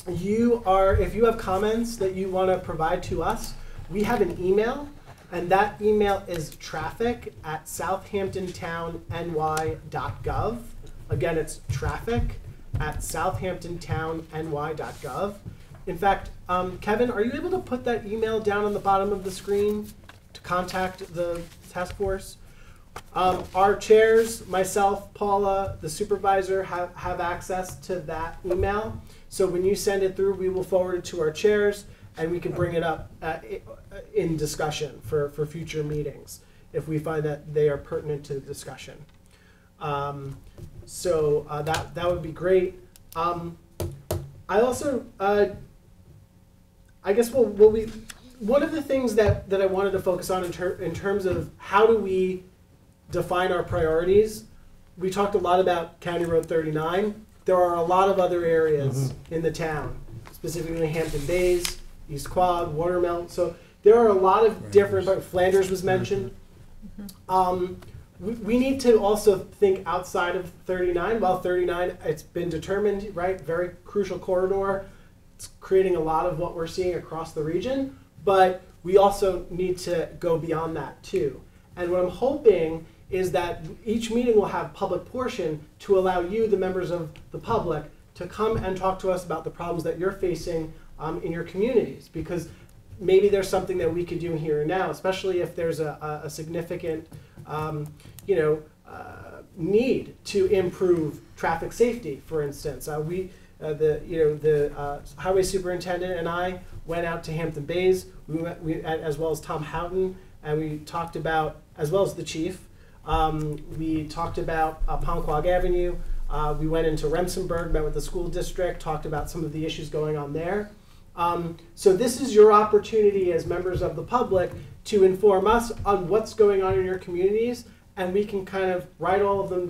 S1: if you have comments that you want to provide to us, we have an email, and that email is traffic@southamptontownny.gov. Again, it's traffic@southamptontownny.gov. In fact, Kevin, are you able to put that email down on the bottom of the screen to contact the task force? Our chairs, myself, Paula, the supervisor, have access to that email. So when you send it through, we will forward it to our chairs, and we can bring it up in discussion for future meetings if we find that they are pertinent to the discussion. So that would be great. I also, I guess one of the things that I wanted to focus on in terms of how do we define our priorities, we talked a lot about County Road 39. There are a lot of other areas in the town, specifically Hampton Bays, East Quad, Watermill. So there are a lot of different, Flanders was mentioned. We need to also think outside of 39. While 39, it's been determined, right, very crucial corridor. It's creating a lot of what we're seeing across the region, but we also need to go beyond that too. And what I'm hoping is that each meeting will have public portion to allow you, the members of the public, to come and talk to us about the problems that you're facing in your communities, because maybe there's something that we could do here and now, especially if there's a significant need to improve traffic safety, for instance. The highway superintendent and I went out to Hampton Bays, as well as Tom Houghton, and we talked about, as well as the chief, we talked about Ponquag Avenue. We went into Remsenburg, met with the school district, talked about some of the issues going on there. So this is your opportunity as members of the public to inform us on what's going on in your communities, and we can kind of write all of them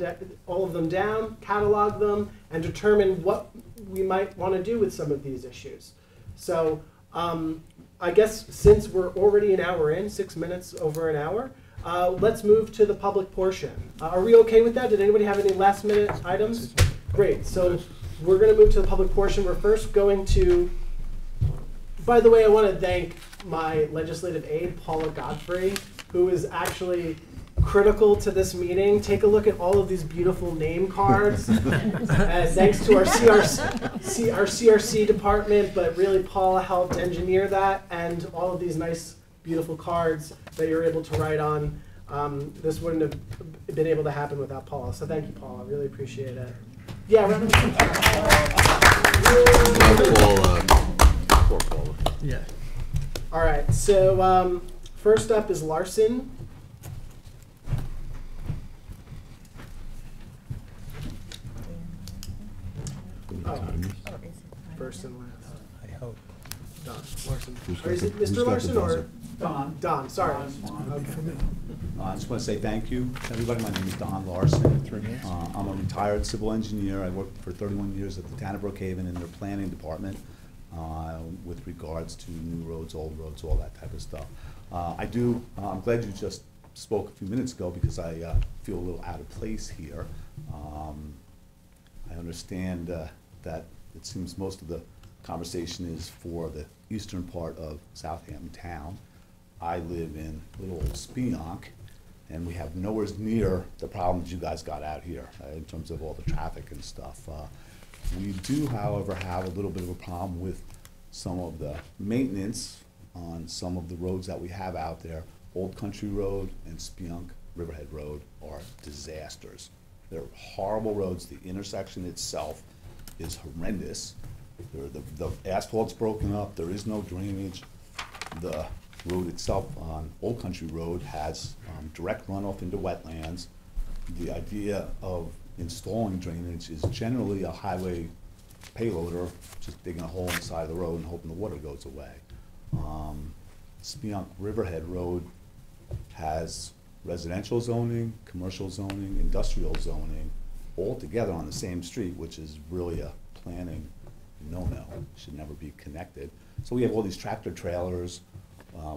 S1: down, catalog them, and determine what we might want to do with some of these issues. So I guess since we're already an hour in, 6 minutes over an hour, let's move to the public portion. Are we okay with that? Did anybody have any last minute items? Great, so we're going to move to the public portion. We're first going to, by the way, I want to thank my legislative aide, Paula Godfrey, who is actually critical to this meeting. Take a look at all of these beautiful name cards. Thanks to our CRC department, but really Paula helped engineer that, and all of these nice, beautiful cards that you're able to write on. This wouldn't have been able to happen without Paula. So thank you, Paula. I really appreciate it. Yeah, round of
S8: Poor Paula.
S11: Yeah.
S1: All right, so first up is Larson. First and last.
S7: I hope.
S1: Don Larson.
S8: Who's
S1: Or is it
S8: got the
S1: Mr. Larson or
S8: buzzer?
S14: Don.
S1: Don? Sorry.
S14: I
S1: Okay.
S14: just want to say thank you to everybody. My name is Don Larson. I'm a retired civil engineer. I worked for 31 years at the town of Brookhaven in their planning department with regards to new roads, old roads, all that type of stuff. I'm glad you just spoke a few minutes ago because I feel a little out of place here. I understand that it seems most of the conversation is for the eastern part of Southampton town. I live in little old Spionk, and we have nowhere near the problems you guys got out here in terms of all the traffic and stuff. We do, however, have a little bit of a problem with some of the maintenance on some of the roads that we have out there. Old Country Road and Spionk Riverhead Road are disasters. They're horrible roads. The intersection itself is horrendous. The asphalt's broken up. There is no drainage. The road itself on Old Country Road has direct runoff into wetlands. The idea of installing drainage is generally a highway payloader just digging a hole in the side of the road and hoping the water goes away. Spionk Riverhead Road has residential zoning, commercial zoning, industrial zoning, all together on the same street, which is really a planning no-no. Should never be connected. So we have all these tractor trailers.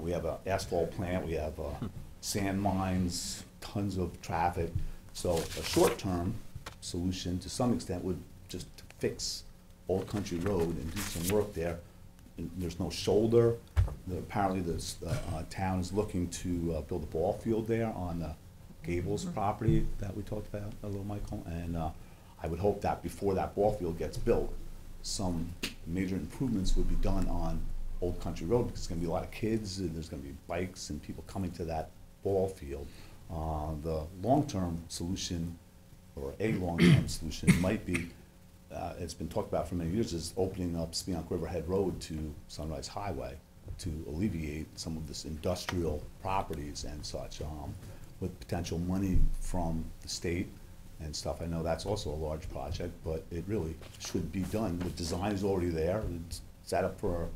S14: We have an asphalt plant. We have sand mines, tons of traffic. So a short-term solution, to some extent, would just to fix Old Country Road and do some work there. And there's no shoulder. Apparently, the town is looking to build a ball field there on the Gables property that we talked about a little, Michael. And I would hope that before that ball field gets built, some major improvements would be done on Old Country Road, because there's going to be a lot of kids, and there's going to be bikes and people coming to that ball field. The long-term solution, or a long-term solution, might be, it's been talked about for many years, is opening up Spionk Riverhead Road to Sunrise Highway to alleviate some of this industrial properties and such, with potential money from the state and stuff. I know that's also a large project, but it really should be done. The design is already there. It's set up for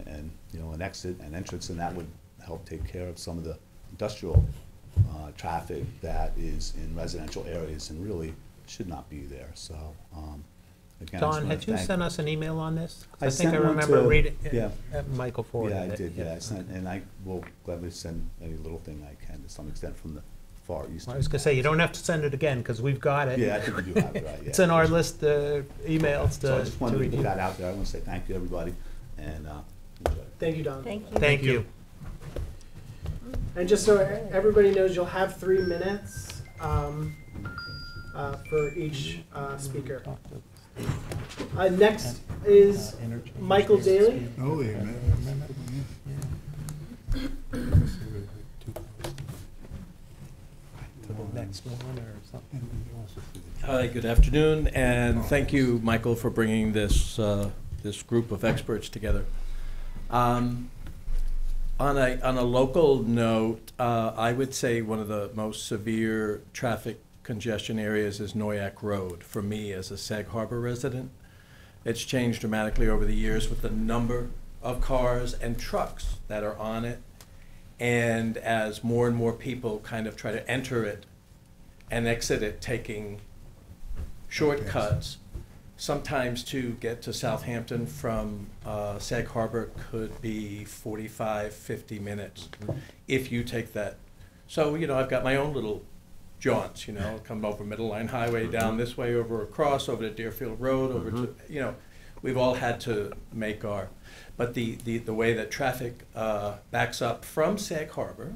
S14: and an exit and entrance, and that would help take care of some of the industrial traffic that is in residential areas and really should not be there. So again,
S7: Don, had you sent us an email on this?
S14: I
S7: think I
S14: sent one
S7: remember
S14: to-
S7: reading
S14: yeah.
S7: Michael forwarded
S14: Yeah, I
S7: it.
S14: did, yeah, I sent, and I will gladly send any little thing I can to some extent from the Far East.
S7: I was gonna say, you don't have to send it again, because we've got it.
S14: Yeah, I think we do have it, right, yeah.
S7: It's in our list, emails
S14: So I
S7: to
S14: just wanted to
S7: review.
S14: put that out there. I want to say thank you, everybody, and enjoy.
S1: Thank you, Don.
S3: Thank you.
S7: Thank you.
S1: And just so everybody knows, you'll have 3 minutes for each speaker. Next is Michael Daly.
S6: Oh, yeah,
S7: To the next one or something.
S15: Hi, good afternoon, and thank you, Michael, for bringing this this group of experts together. On a local note, I would say one of the most severe traffic congestion areas is Noyak Road. For me, as a Sag Harbor resident, it's changed dramatically over the years with the number of cars and trucks that are on it, and as more and more people kind of try to enter it and exit it, taking shortcuts. Sometimes to get to Southampton from Sag Harbor could be 45, 50 minutes if you take that. So, I've got my own little jaunts, come over Middle Line Highway, down this way, over across, over to Deerfield Road, over to, we've all had to make our, but the way that traffic backs up from Sag Harbor,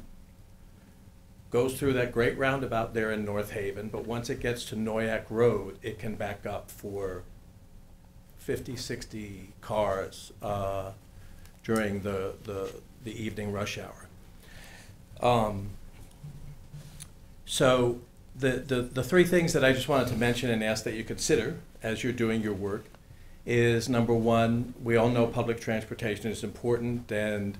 S15: goes through that great roundabout there in North Haven, but once it gets to Noyak Road, it can back up for 50, 60 cars during the evening rush hour. So the 3 things that I just wanted to mention and ask that you consider as you're doing your work is, number 1, we all know public transportation is important, and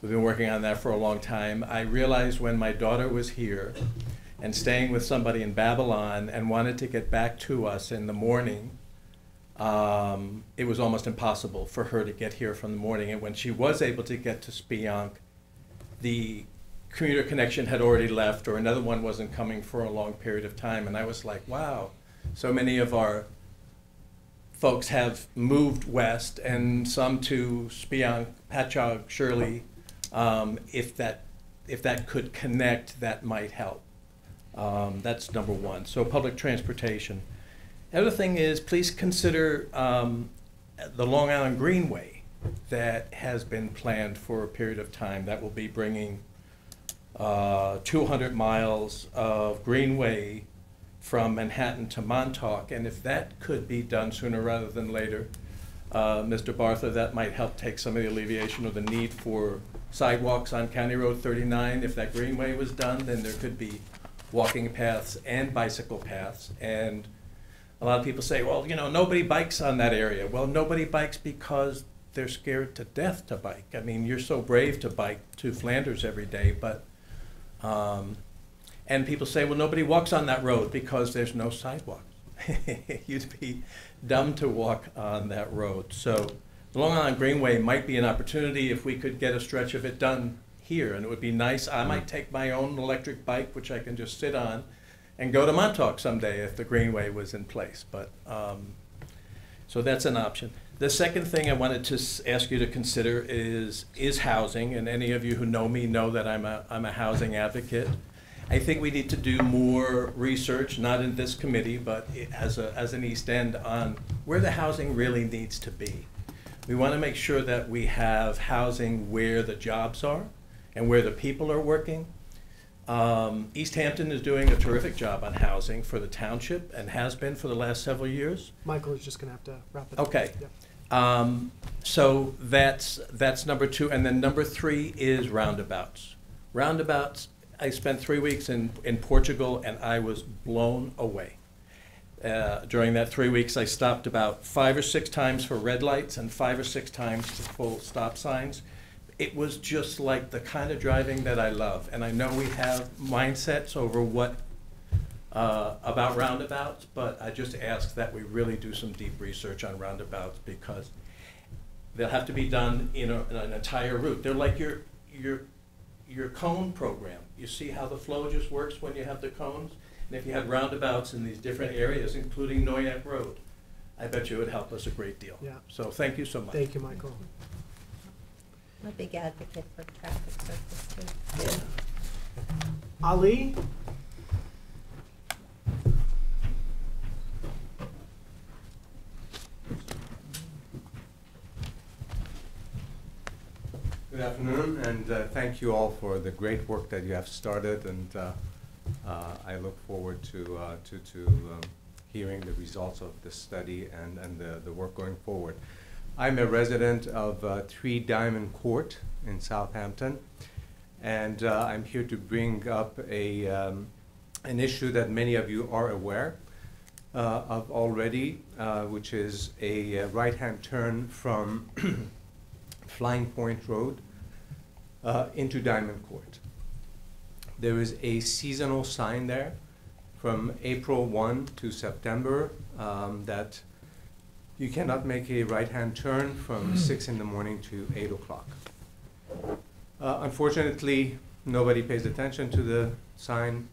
S15: we've been working on that for a long time. I realized when my daughter was here and staying with somebody in Babylon and wanted to get back to us in the morning, it was almost impossible for her to get here from the morning. And when she was able to get to Spionk, the commuter connection had already left, or another one wasn't coming for a long period of time. And I was like, wow, so many of our folks have moved west, and some to Spionk, Patchogue, Shirley. If that could connect, that might help. That's number 1. So public transportation. The other thing is, please consider the Long Island Greenway that has been planned for a period of time. That will be bringing 200 miles of greenway from Manhattan to Montauk. And if that could be done sooner rather than later, Mr. Bartha, that might help take some of the alleviation of the need for sidewalks on County Road 39. If that greenway was done, then there could be walking paths and bicycle paths. And a lot of people say, well, nobody bikes on that area. Well, nobody bikes because they're scared to death to bike. I mean, you're so brave to bike to Flanders every day, but, and people say, well, nobody walks on that road because there's no sidewalk. You'd be dumb to walk on that road. So the Long Island Greenway might be an opportunity if we could get a stretch of it done here, and it would be nice. I might take my own electric bike, which I can just sit on, and go to Montauk someday if the Greenway was in place. But so that's an option. The second thing I wanted to ask you to consider is housing, and any of you who know me know that I'm a housing advocate. I think we need to do more research, not in this committee, but as an East End, on where the housing really needs to be. We want to make sure that we have housing where the jobs are and where the people are working. East Hampton is doing a terrific job on housing for the township and has been for the last several years.
S1: Michael is just going to have to wrap it up.
S15: Okay.
S1: Yeah.
S15: So that's number 2. And then number 3 is roundabouts. Roundabouts, I spent 3 weeks in Portugal and I was blown away. During that 3 weeks, I stopped about 5 or 6 times for red lights and 5 or 6 times for full stop signs. It was just like the kind of driving that I love. And I know we have mindsets over what about roundabouts, but I just ask that we really do some deep research on roundabouts, because they'll have to be done in an entire route. They're like your cone program. You see how the flow just works when you have the cones? And if you had roundabouts in these different areas, including Noyak Road, I bet you it would help us a great deal.
S1: Yeah.
S15: So thank you so much.
S1: Thank you, Michael.
S3: I'm a big advocate for traffic circles too.
S1: Ali?
S16: Good afternoon, and thank you all for the great work that you have started, and I look forward to hearing the results of this study and the work going forward. I'm a resident of 3 Diamond Court in Southampton, and I'm here to bring up an issue that many of you are aware of already, which is a right-hand turn from Flying Point Road into Diamond Court. There is a seasonal sign there from April 1 to September that you cannot make a right-hand turn from 6 in the morning to 8 o'clock. Unfortunately, nobody pays attention to the sign.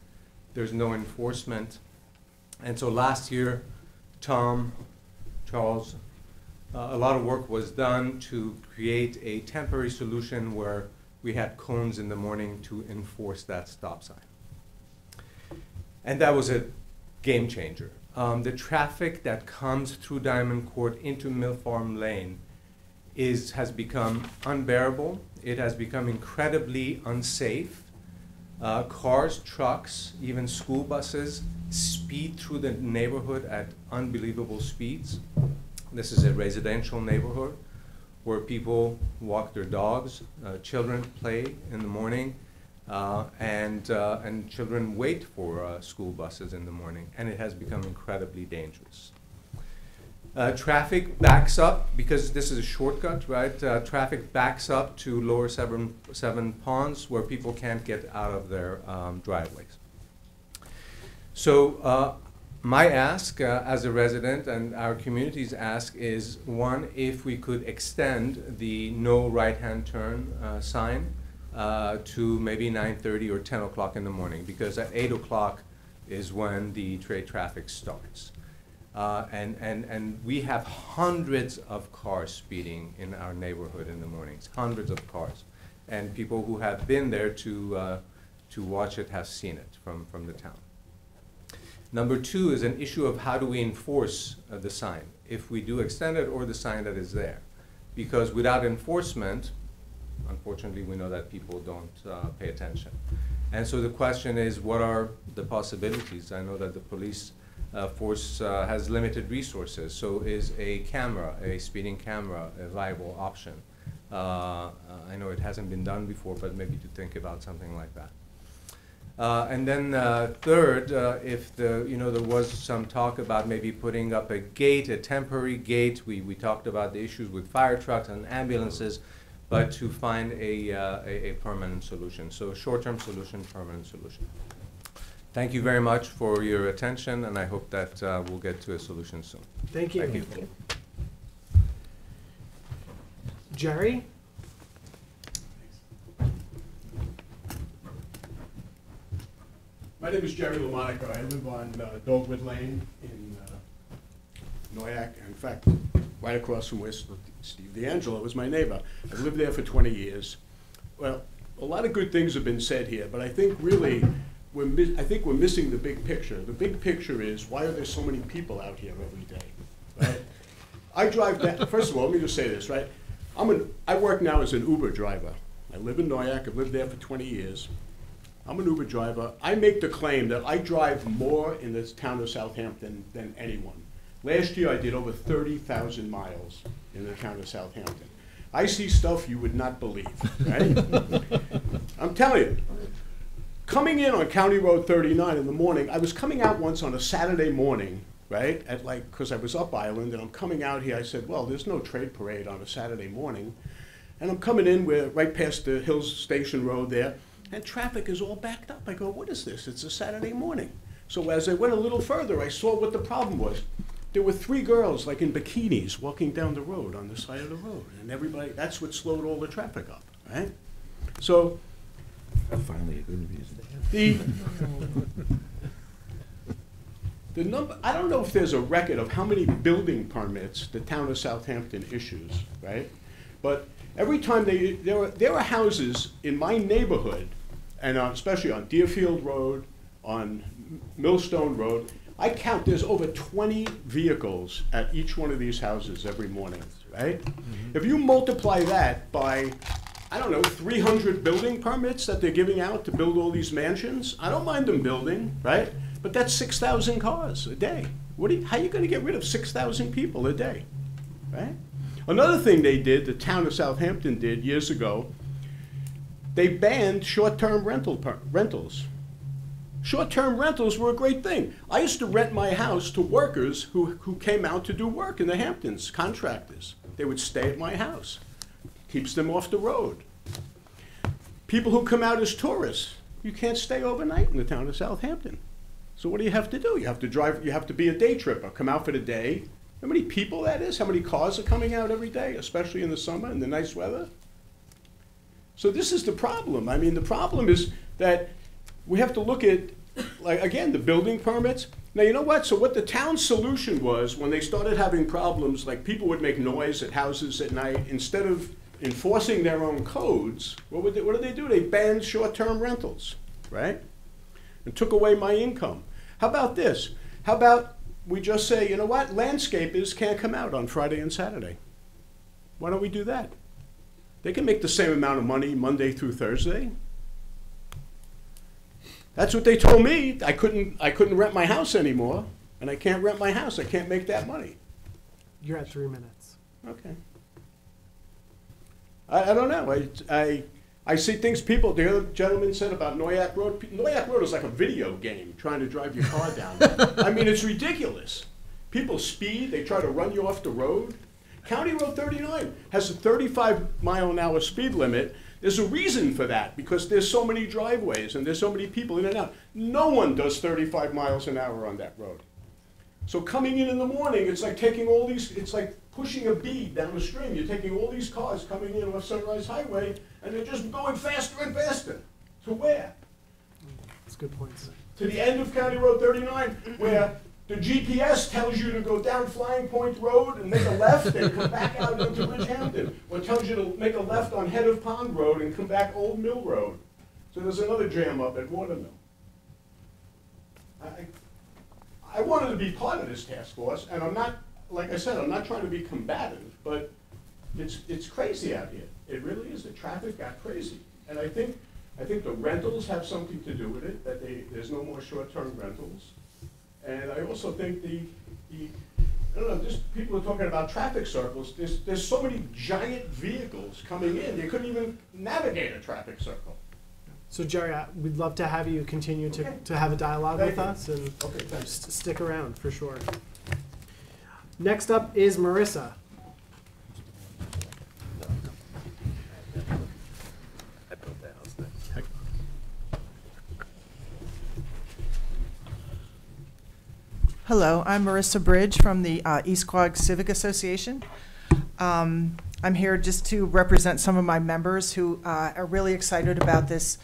S16: There's no enforcement. And so last year, Tom, Charles, a lot of work was done to create a temporary solution where we had cones in the morning to enforce that stop sign. And that was a game changer. The traffic that comes through Diamond Court into Mill Farm Lane has become unbearable. It has become incredibly unsafe. Cars, trucks, even school buses speed through the neighborhood at unbelievable speeds. This is a residential neighborhood where people walk their dogs, children play in the morning, and children wait for school buses in the morning, and it has become incredibly dangerous. Traffic backs up, because this is a shortcut, right? Traffic backs up to Lower Seven Ponds, where people can't get out of their driveways. So my ask as a resident, and our community's ask, is one, if we could extend the no right-hand turn sign to maybe 9:30 or 10 o'clock in the morning, because at 8 o'clock is when the trade traffic starts. And we have hundreds of cars speeding in our neighborhood in the mornings, hundreds of cars. And people who have been there to watch it have seen it from the town. Number 2 is an issue of how do we enforce the sign, if we do extend it or the sign that is there. Because without enforcement, unfortunately, we know that people don't pay attention. And so the question is, what are the possibilities? I know that the police force has limited resources, so is a camera, a speeding camera, a viable option? I know it hasn't been done before, but maybe to think about something like that. And then third, if there was some talk about maybe putting up a gate, a temporary gate. We talked about the issues with fire trucks and ambulances, but to find a permanent solution. So short-term solution, permanent solution. Thank you very much for your attention, and I hope that we'll get to a solution soon.
S1: Thank you.
S16: Thank you.
S3: Thank you.
S1: Jerry?
S17: My name is Jerry LaMonica. I live on Dogwood Lane in Noyak. In fact, right across from where Steve D'Angelo was my neighbor. I've lived there for 20 years. Well, a lot of good things have been said here, but I think really we're missing the big picture. The big picture is, why are there so many people out here every day, right? I drive that, first of all, let me just say this, right? I work now as an Uber driver. I live in Noyak, I've lived there for 20 years. I'm an Uber driver. I make the claim that I drive more in this town of Southampton than anyone. Last year, I did over 30,000 miles in the town of Southampton. I see stuff you would not believe, right? I'm telling you. Coming in on County Road 39 in the morning, I was coming out once on a Saturday morning, right? At like, because I was up island and I'm coming out here, I said, well, there's no trade parade on a Saturday morning. And I'm coming in, we're right past the Hills Station Road there, and traffic is all backed up. I go, what is this? It's a Saturday morning. So as I went a little further, I saw what the problem was. There were 3 girls, like in bikinis, walking down the road on the side of the road. And everybody, that's what slowed all the traffic up, right? So,
S8: Finally, a good reason.
S17: The number, I don't know if there's a record of how many building permits the town of Southampton issues, right? But every time there are houses in my neighborhood, and especially on Deerfield Road, on Millstone Road, I count there's over 20 vehicles at each one of these houses every morning, right? Mm-hmm. If you multiply that by, I don't know, 300 building permits that they're giving out to build all these mansions, I don't mind them building, right? But that's 6,000 cars a day. How are you going to get rid of 6,000 people a day, right? Another thing they did, the town of Southampton did years ago, they banned short-term rentals. Short-term rentals were a great thing. I used to rent my house to workers who came out to do work in the Hamptons, contractors. They would stay at my house. Keeps them off the road. People who come out as tourists, you can't stay overnight in the town of Southampton. So what do you have to do? You have to drive, you have to be a day tripper, come out for the day. How many people that is? How many cars are coming out every day, especially in the summer and the nice weather? So this is the problem. I mean, the problem is that we have to look at, like, again, the building permits. Now, you know what? So what the town's solution was, when they started having problems, like people would make noise at houses at night, instead of enforcing their own codes, what did they do? They banned short-term rentals, right? And took away my income. How about this? How about we just say, you know what? Landscapers can't come out on Friday and Saturday. Why don't we do that? They can make the same amount of money Monday through Thursday. That's what they told me. I couldn't rent my house anymore, and I can't rent my house. I can't make that money.
S1: You're at 3 minutes.
S17: Okay. I don't know. I see things people, the other gentleman said about Noyak Road. Noyak Road is like a video game trying to drive your car down. I mean, it's ridiculous. People speed, they try to run you off the road. County Road 39 has a 35-mile-an-hour speed limit. There's a reason for that, because there's so many driveways and there's so many people in and out. No one does 35 miles an hour on that road. So coming in the morning, it's like taking all these, it's like pushing a bead down the stream. You're taking all these cars coming in off Sunrise Highway, and they're just going faster and faster. To where?
S1: That's good points.
S17: To the end of County Road 39, where the GPS tells you to go down Flying Point Road and make a left and come back out into Bridgehampton, or it tells you to make a left on Head of Pond Road and come back Old Mill Road. So there's another jam up at Watermill. I wanted to be part of this task force, and I'm not, like I said, I'm not trying to be combative, but it's crazy out here. It really is. The traffic got crazy, and I think the rentals have something to do with it. That there's no more short-term rentals, and I also think I don't know. Just people are talking about traffic circles. There's so many giant vehicles coming in. You couldn't even navigate a traffic circle.
S1: So Jerry, we'd love to have you continue to have a dialogue with us, and just stick around for sure. Next up is Marissa.
S18: Hello, I'm Marissa Bridge from the East Quogue Civic Association. I'm here just to represent some of my members who are really excited about this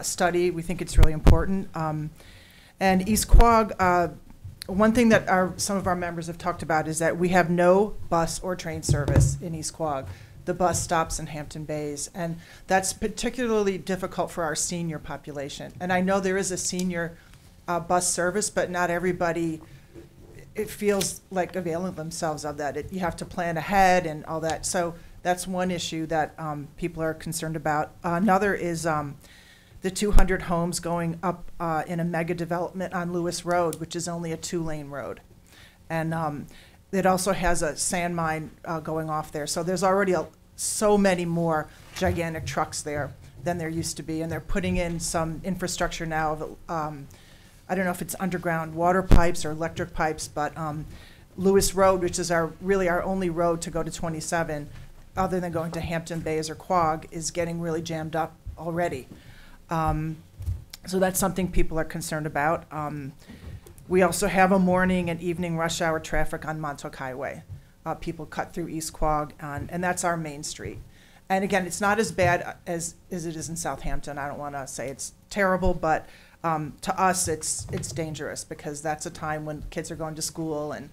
S18: study. We think it's really important. And East Quogue, one thing that some of our members have talked about is that we have no bus or train service in East Quogue. The bus stops in Hampton Bays, and that's particularly difficult for our senior population. And I know there is a senior bus service, but not everybody it feels like availing themselves of that. You have to plan ahead and all that. So that's one issue that people are concerned about. Another is the 200 homes going up in a mega development on Lewis Road, which is only a 2-lane road. And it also has a sand mine going off there. So there's already so many more gigantic trucks there than there used to be. And they're putting in some infrastructure now of, I don't know if it's underground water pipes or electric pipes, but Lewis Road, which is really our only road to go to 27, other than going to Hampton Bays or Quogue, is getting really jammed up already. So that's something people are concerned about. We also have a morning and evening rush hour traffic on Montauk Highway. People cut through East Quogue, and that's our main street. And again, it's not as bad as it is in Southampton. I don't want to say it's terrible, but to us, it's dangerous because that's a time when kids are going to school and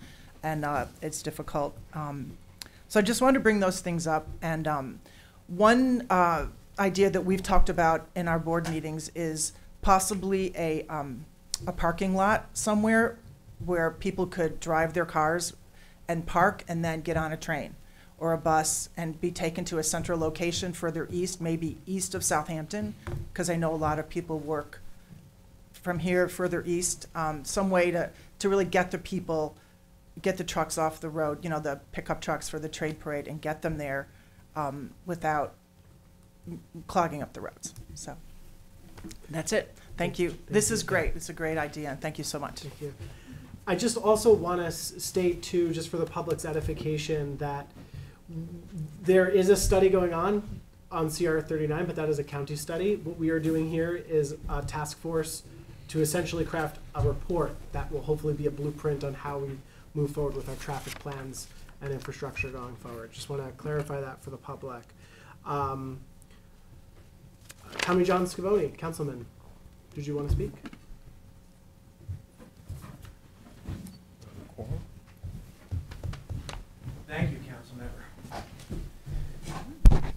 S18: it's difficult. So I just wanted to bring those things up. And one idea that we've talked about in our board meetings is possibly a parking lot somewhere where people could drive their cars and park and then get on a train or a bus and be taken to a central location further east, maybe east of Southampton, because I know a lot of people work from here further east, some way to really get the people, get the trucks off the road, you know, the pickup trucks for the trade parade, and get them there without clogging up the roads. So that's it. Thank you. This is great. It's a great idea, and thank you so much.
S1: Thank you. I just also want to state, too, just for the public's edification, that there is a study going on CR 39, but that is a county study. What we are doing here is a task force to essentially craft a report that will hopefully be a blueprint on how we move forward with our traffic plans and infrastructure going forward. Just want to clarify that for the public. Tommy John Scavone, Councilman, did you want to speak?
S19: Thank you, Councilmember.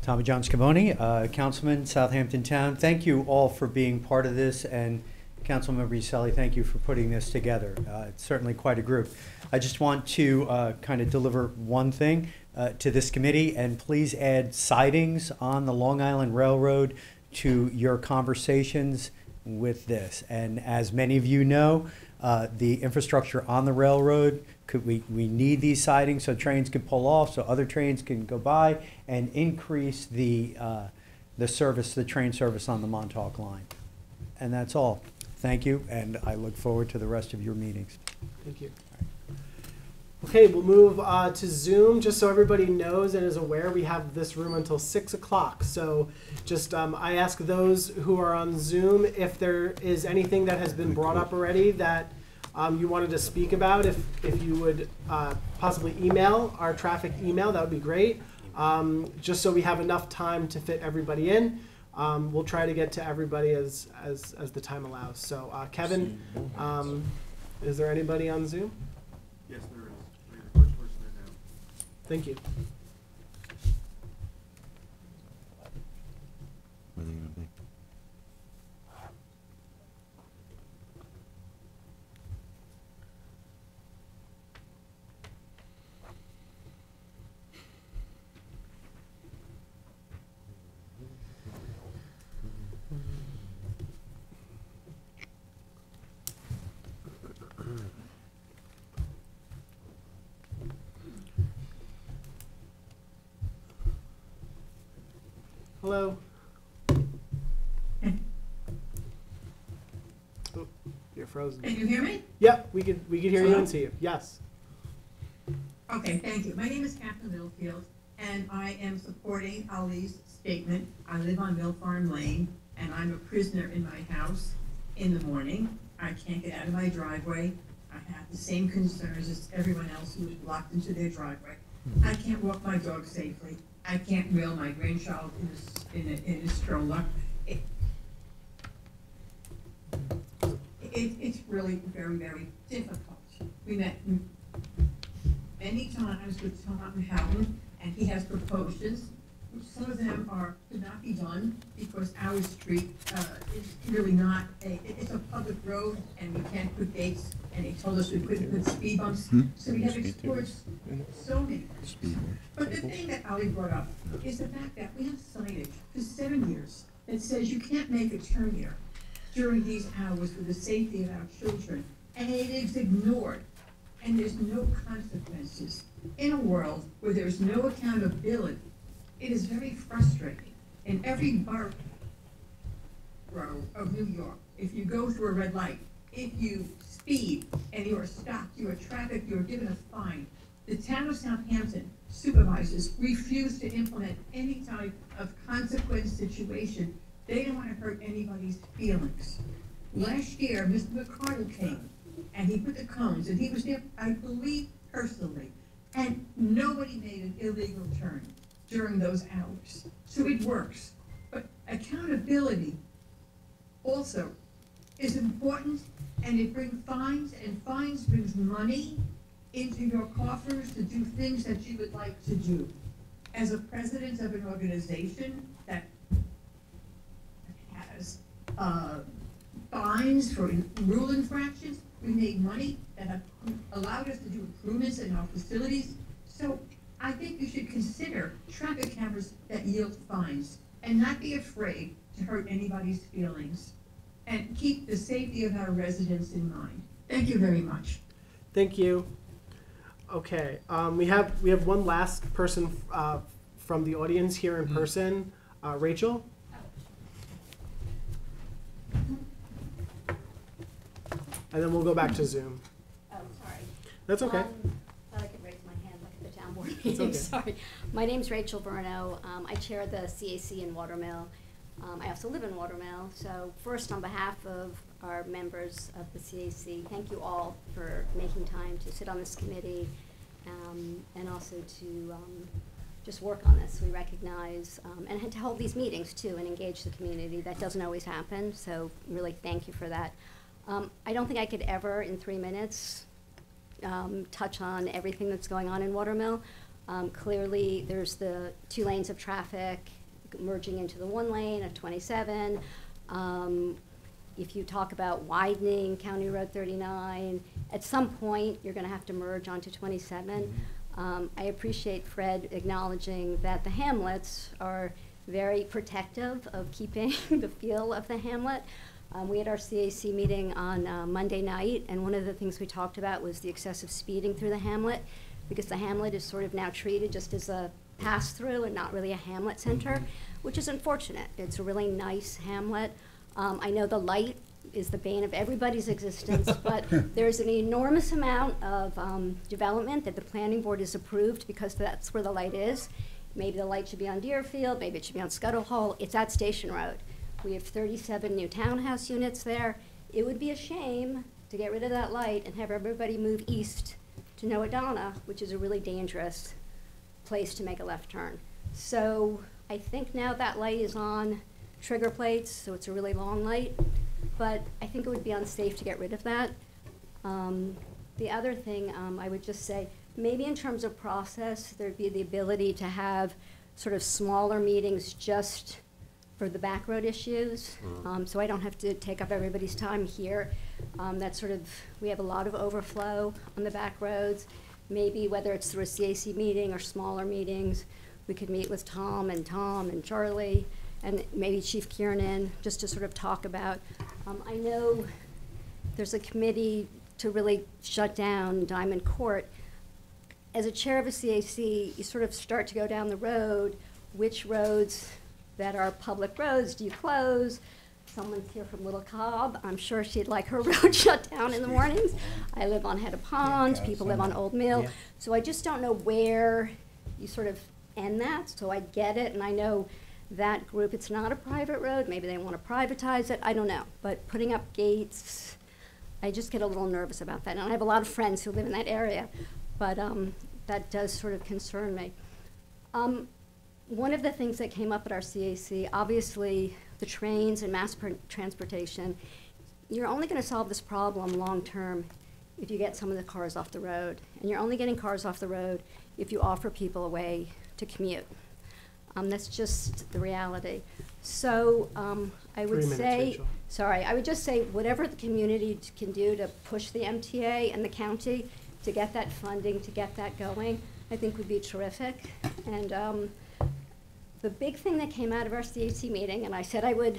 S19: Tommy John Scavone, Councilman, Southampton Town. Thank you all for being part of this, and Councilmember Uselli, thank you for putting this together. It's certainly quite a group. I just want to kind of deliver one thing to this committee, and please add sidings on the Long Island Railroad to your conversations with this. And as many of you know, the infrastructure on the railroad, we need these sidings so trains can pull off, so other trains can go by, and increase the service, the train service on the Montauk line. And that's all. Thank you, and I look forward to the rest of your meetings.
S1: Thank you. Okay, we'll move to Zoom. Just so everybody knows and is aware, we have this room until 6 o'clock. So just I ask those who are on Zoom if there is anything that has been brought up already that you wanted to speak about. If you would possibly email our traffic email, that would be great. Just so we have enough time to fit everybody in. We'll try to get to everybody as the time allows. So Kevin, is there anybody on Zoom?
S2: Yes, there is. You're the first person right now.
S1: Thank you.
S8: Where are they gonna be?
S1: Hello. Oh, you're frozen.
S20: Can you hear me?
S1: Yep, we could hear you and see you. Yes.
S20: Okay, thank you. My name is Catherine Middlefield, and I am supporting Ali's statement. I live on Mill Farm Lane, and I'm a prisoner in my house in the morning. I can't get out of my driveway. I have the same concerns as everyone else who is blocked into their driveway. I can't walk my dog safely. I can't wheel my grandchild in a stroller. It's really very, very difficult. We met many times with Tom Houghton, and he has proposed some of them could not be done because our street is really not it's a public road and we can't put gates, and they told us we couldn't put speed bumps. So we have explored so many. But the thing that Ali brought up is the fact that we have signage for 7 years that says you can't make a turn here during these hours for the safety of our children, and it is ignored, and there's no consequences. In a world where there's no accountability, it is very frustrating. In every borough of New York, if you go through a red light, if you speed and you are stopped, you are trafficked, you are given a fine. The town of Southampton supervisors refuse to implement any type of consequence situation. They don't want to hurt anybody's feelings. Last year, Mr. McCardle came and he put the cones, and he was there, I believe, personally, and nobody made an illegal turn during those hours. So it works. But accountability also is important, and it brings fines, and fines brings money into your coffers to do things that you would like to do. As a president of an organization that has fines for rule infractions, we made money that have allowed us to do improvements in our facilities. So I think you should consider traffic cameras that yield fines and not be afraid to hurt anybody's feelings, and keep the safety of our residents in mind. Thank you very much.
S1: Thank you. Okay, we have one last person from the audience here in person. Rachel? And then we'll go back to Zoom.
S21: Oh, sorry.
S1: That's okay.
S21: Thought I could raise my hand like at the town board
S1: It's
S21: meeting,
S1: okay.
S21: sorry. My name's Rachel Verno. I chair the CAC in Watermill. I also live in Watermill. So first, on behalf of our members of the CAC, thank you all for making time to sit on this committee, and also to just work on this. We recognize, and to hold these meetings too and engage the community. That doesn't always happen, so really thank you for that. I don't think I could ever, in 3 minutes, touch on everything that's going on in Watermill. Clearly, there's the 2 lanes of traffic merging into the 1 lane of 27. If you talk about widening County Road 39, at some point, you're gonna have to merge onto 27. I appreciate Fred acknowledging that the hamlets are very protective of keeping the feel of the hamlet. We had our CAC meeting on Monday night, and one of the things we talked about was the excessive speeding through the hamlet, because the hamlet is sort of now treated just as a pass-through and not really a hamlet center, which is unfortunate. It's a really nice hamlet. I know the light is the bane of everybody's existence, but there's an enormous amount of development that the planning board has approved because that's where the light is. Maybe the light should be on Deerfield, maybe it should be on Scuttle Hole. It's at Station Road. We have 37 new townhouse units there. It would be a shame to get rid of that light and have everybody move east to Noadana, which is a really dangerous place to make a left turn. So I think now that light is on trigger plates, so it's a really long light, but I think it would be unsafe to get rid of that. The other thing I would just say, maybe in terms of process, there'd be the ability to have sort of smaller meetings just for the back road issues, so I don't have to take up everybody's time here. That's sort of, we have a lot of overflow on the back roads. Maybe whether it's through a CAC meeting or smaller meetings, we could meet with Tom and Charlie, and maybe Chief Kiernan, just to sort of talk about. I know there's a committee to really shut down Diamond Court. As a chair of a CAC, you sort of start to go down the road, which roads that are public roads do you close? Someone's here from Little Cobb. I'm sure she'd like her road shut down in the mornings. I live on Hedda Pond. People live on Old Mill. Yeah. So I just don't know where you sort of end that. So I get it, and I know that group, it's not a private road. Maybe they want to privatize it. I don't know. But putting up gates, I just get a little nervous about that. And I have a lot of friends who live in that area, but that does sort of concern me. One of the things that came up at our CAC, obviously the trains and mass transportation, you're only going to solve this problem long term if you get some of the cars off the road. And you're only getting cars off the road if you offer people a way to commute. That's just the reality. So I would
S1: 3 minutes,
S21: say,
S1: Rachel.
S21: sorry, I would just say whatever the community can do to push the MTA and the county to get that funding, to get that going, I think would be terrific. And the big thing that came out of our CAC meeting, and I said I would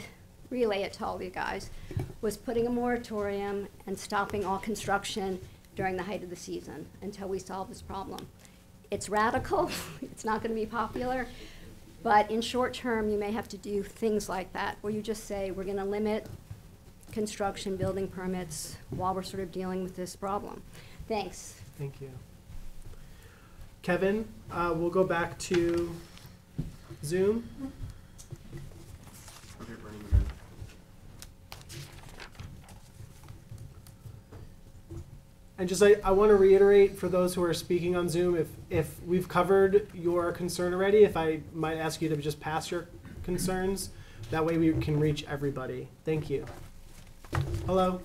S21: relay it to all of you guys, was putting a moratorium and stopping all construction during the height of the season until we solve this problem. It's radical, it's not going to be popular, but in short term, you may have to do things like that, where you just say, we're going to limit construction, building permits, while we're sort of dealing with this problem. Thanks.
S1: Thank you. Kevin, we'll go back to Zoom. And just I want to reiterate for those who are speaking on Zoom, if we've covered your concern already, if I might ask you to just pass your concerns, that way we can reach everybody. Thank you. Hello.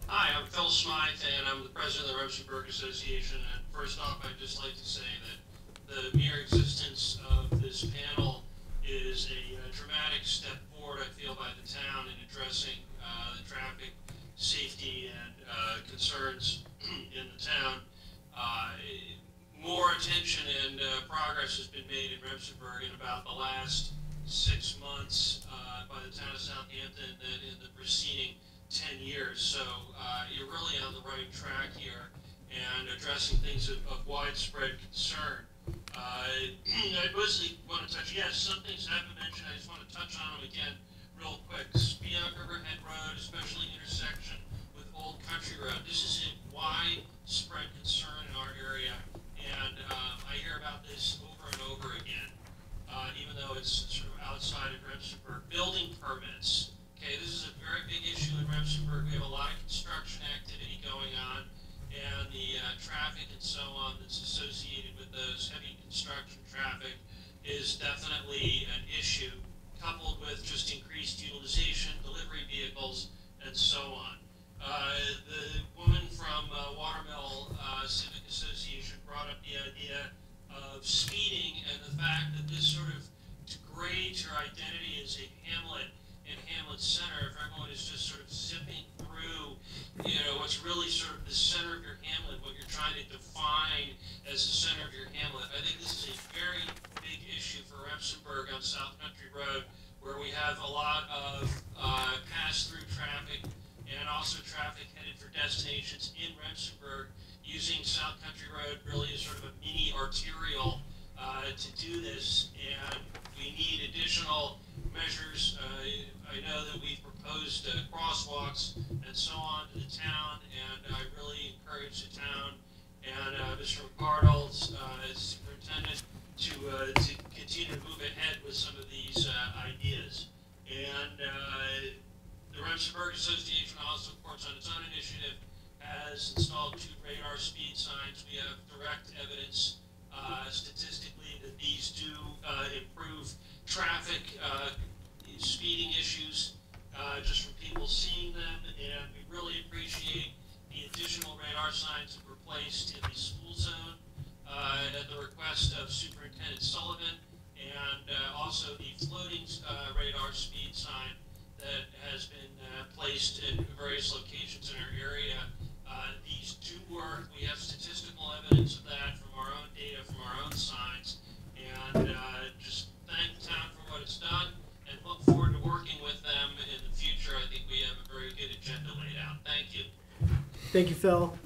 S13: Hi, I'm Phil Smythe, and I'm the president of the Remsenburg Association. And first off, I'd just like to say that the mere existence of this panel is a dramatic step forward, I feel, by the town in addressing the traffic safety and concerns in the town. More attention and progress has been made in Remsenburg in about the last 6 months by the town of Southampton than in the preceding 10 years. So you're really on the right track here and addressing things of widespread concern. I mostly want to touch, yes, some things have been mentioned. I just want to touch on them again real quick. Speonk Riverhead Road, especially intersection with Old Country Road. This is a widespread concern in our area, and I hear about this over and over again, even though it's sort of outside of Remsenburg. Building permits. Okay, this is a very big issue in Remsenburg. We have a lot of construction activity going on, and the traffic and so on that's associated with those heavy construction traffic is definitely an issue, coupled with just increased utilization, delivery vehicles, and so on. The woman from Watermill Civic Association brought up the idea of speeding and the fact that this sort of degrades your identity as a hamlet in Hamlet Center if everyone is just sort of zipping through, you know, what's really sort of the center of your hamlet, what you're trying to define as the center of your hamlet. I think this is a very big issue for Remsenburg on South Country Road, where we have a lot of pass-through traffic and also traffic headed for destinations in Remsenburg, using South Country Road really as sort of a mini arterial to do this, and we need additional measures. I know that we've proposed crosswalks and so on to the town, and I really encourage the town and Mr. McCardle as superintendent to continue to move ahead with some of these ideas. And the Remsenburg Association also, of course, on its own initiative, has installed 2 radar speed signs. We have direct evidence statistically that these do improve traffic speeding issues just from people seeing them, and we really appreciate the additional radar signs that were placed in the school zone at the request of Superintendent Sullivan, and also the floating radar speed sign that has been placed in various locations in our area. These do work. We have statistical evidence of that from our own data, from our own signs, and just thank the town for what it's done and look forward to working with them in the future. I think we have a very good agenda laid out. Thank you.
S1: Thank you, Phil.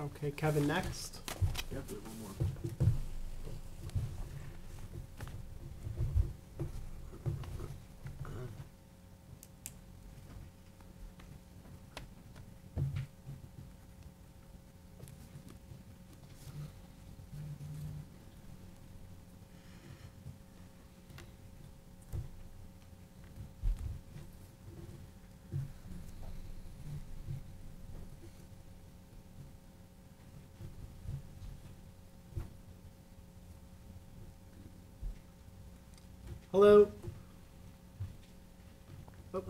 S1: Okay, Kevin, next.
S2: Yeah, we have one more.
S1: Hello? Oh,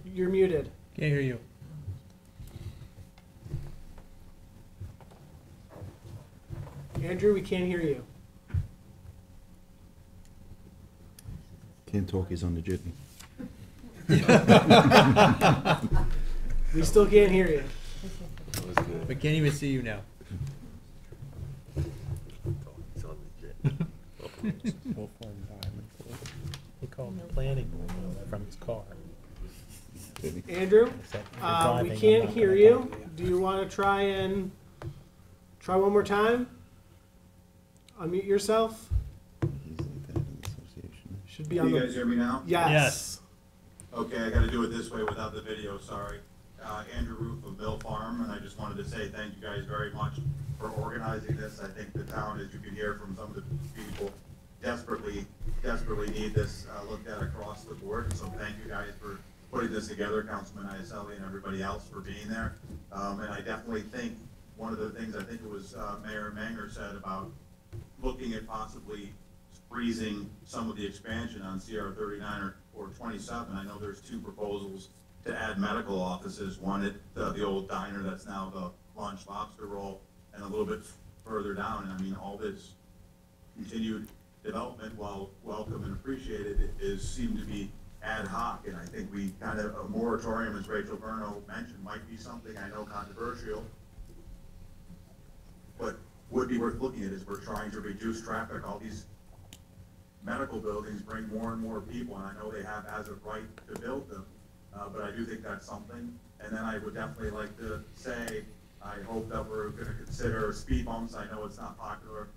S1: you're muted.
S7: Can't hear you.
S1: Andrew, we can't hear you.
S8: Can't talk, he's on the jitney.
S1: We still can't hear you.
S11: We can't even see you now.
S7: He called the planning board from his car.
S1: Andrew, we can't hear you. Do you want to try one more time? Unmute yourself. Should be on
S2: Can you
S1: the.
S2: guys hear me now?
S1: Yes.
S2: Okay, I gotta do it this way without the video, sorry. Andrew Roof of Mill Farm, and I just wanted to say thank you guys very much for organizing this. I think the town, as you can hear from some of the people, desperately need this looked at across the board. So thank you guys for putting this together, Councilman Iaselli and everybody else for being there. And I definitely think one of the things, I think it was Mayor Manger said about looking at possibly freezing some of the expansion on CR 39 or 27. I know there's two proposals to add medical offices, one at the old diner that's now the lunch lobster roll, and a little bit further down. And I mean, all this continued development, while welcome and appreciated, seemed to be ad hoc. And I think we kind of, a moratorium, as Rachel Verno mentioned, might be something, I know, controversial, but would be worth looking at as we're trying to reduce traffic. All these medical buildings bring more and more people, and I know they have as of right to build them, but I do think that's something. And then I would definitely like to say, I hope that we're going to consider speed bumps. I know it's not popular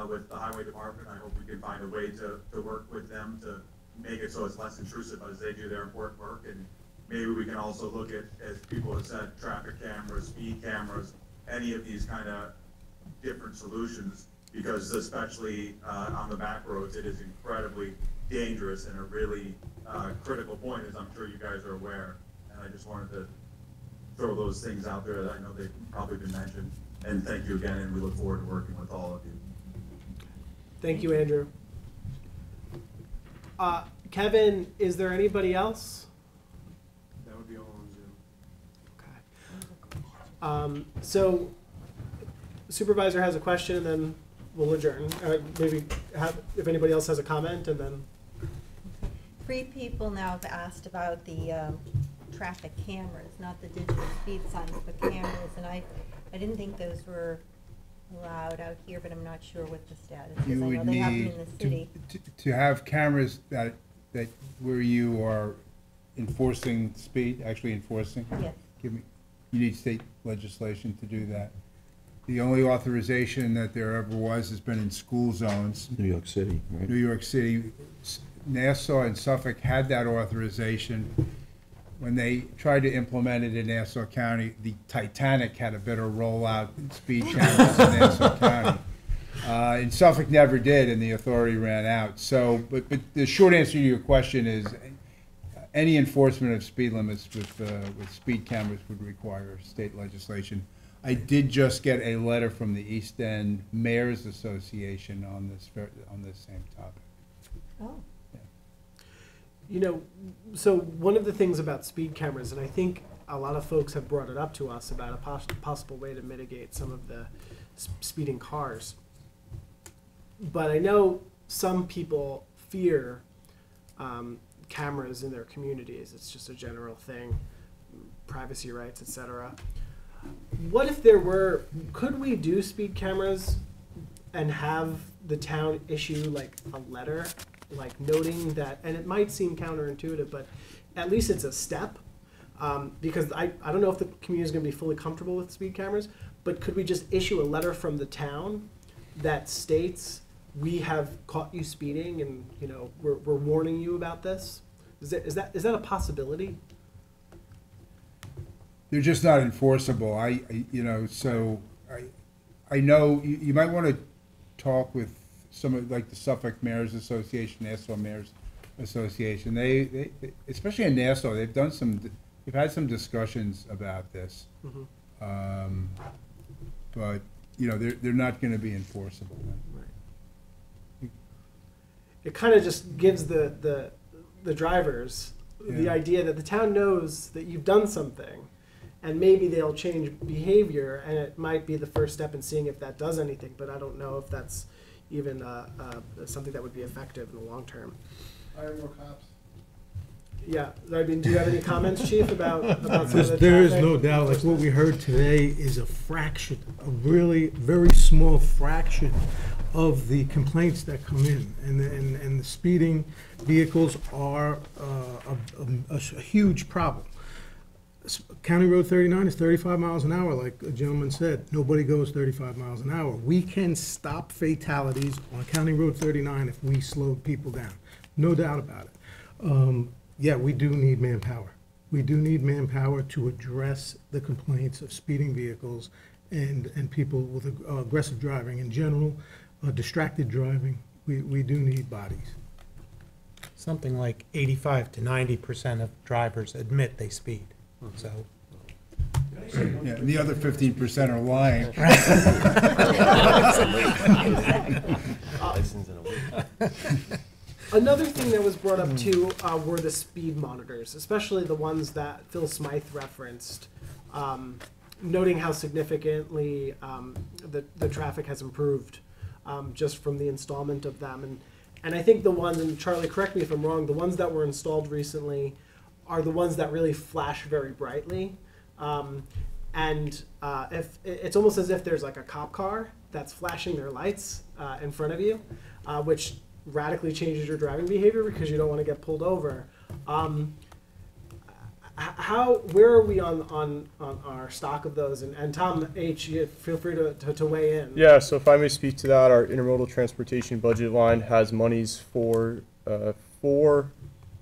S2: with the highway department. I hope we can find a way to work with them to make it so it's less intrusive as they do their important work. And maybe we can also look at, as people have said, traffic cameras, speed cameras, any of these kind of different solutions, because especially on the back roads, it is incredibly dangerous and a really critical point, as I'm sure you guys are aware. And I just wanted to throw those things out there that I know they've probably been mentioned. And thank you again, and we look forward to working with all of you.
S1: Thank you, Andrew. Kevin, is there anybody else?
S17: That would be all on Zoom.
S1: Okay. So Supervisor has a question, and then we'll adjourn. Maybe if anybody else has a comment, and then.
S3: 3 people now have asked about the traffic cameras, not the digital speed signs, but cameras, and I didn't think those were allowed out here, but I'm not sure what the status is.
S6: You
S3: I know
S6: would
S3: they have them
S6: need
S3: in the city.
S6: to have cameras that where you are enforcing speed, actually enforcing.
S3: Yes.
S6: You need state legislation to do that. The only authorization that there ever was has been in school zones.
S8: New York City, right?
S6: New York City, Nassau and Suffolk had that authorization. When they tried to implement it in Nassau County, the Titanic had a better rollout speed cameras in Nassau County. And Suffolk never did, and the authority ran out. So, but the short answer to your question is, any enforcement of speed limits with speed cameras would require state legislation. I did just get a letter from the East End Mayors Association on this same topic.
S3: Oh.
S1: You know, so one of the things about speed cameras, and I think a lot of folks have brought it up to us about a possible way to mitigate some of the speeding cars. But I know some people fear cameras in their communities. It's just a general thing, privacy rights, etc. What if there were, could we do speed cameras and have the town issue like a letter, like noting that, and it might seem counterintuitive, but at least it's a step, because I don't know if the community is going to be fully comfortable with speed cameras, but could we just issue a letter from the town that states, we have caught you speeding, and you know we're warning you about this? Is that a possibility?
S6: They're just not enforceable. I know you might want to talk with some of, like, the Suffolk Mayors Association, Nassau Mayors Association. They especially in Nassau, they've had some discussions about this.
S1: Mm-hmm.
S6: But you know they're not going to be enforceable.
S1: Right. It kind of just gives the drivers the idea that the town knows that you've done something, and maybe they'll change behavior, and it might be the first step in seeing if that does anything, but I don't know if that's even something that would be effective in the long term.
S17: Hire more cops.
S1: Yeah, I mean, do you have any comments, Chief, about some of the
S10: There is
S1: traffic?
S10: no doubt, like what we heard today is a fraction, a really very small fraction of the complaints that come in. And the speeding vehicles are a huge problem. County Road 39 is 35 miles an hour, like a gentleman said. Nobody goes 35 miles an hour. We can stop fatalities on County Road 39 if we slow people down. No doubt about it. Yeah, we do need manpower. We do need manpower to address the complaints of speeding vehicles and people with aggressive driving in general, distracted driving. We do need bodies.
S7: Something like 85 to 90% of drivers admit they speed, so.
S6: Yeah, and the other 15% are lying.
S1: Another thing that was brought up too were the speed monitors, especially the ones that Phil Smythe referenced, noting how significantly the traffic has improved just from the installment of them. And I think the ones, and Charlie, correct me if I'm wrong, the ones that were installed recently are the ones that really flash very brightly. If it's almost as if there's like a cop car that's flashing their lights in front of you, which radically changes your driving behavior because you don't want to get pulled over. Where are we on our stock of those? And Tom H., you feel free to weigh in.
S9: Yeah, so if I may speak to that, our intermodal transportation budget line has monies for 4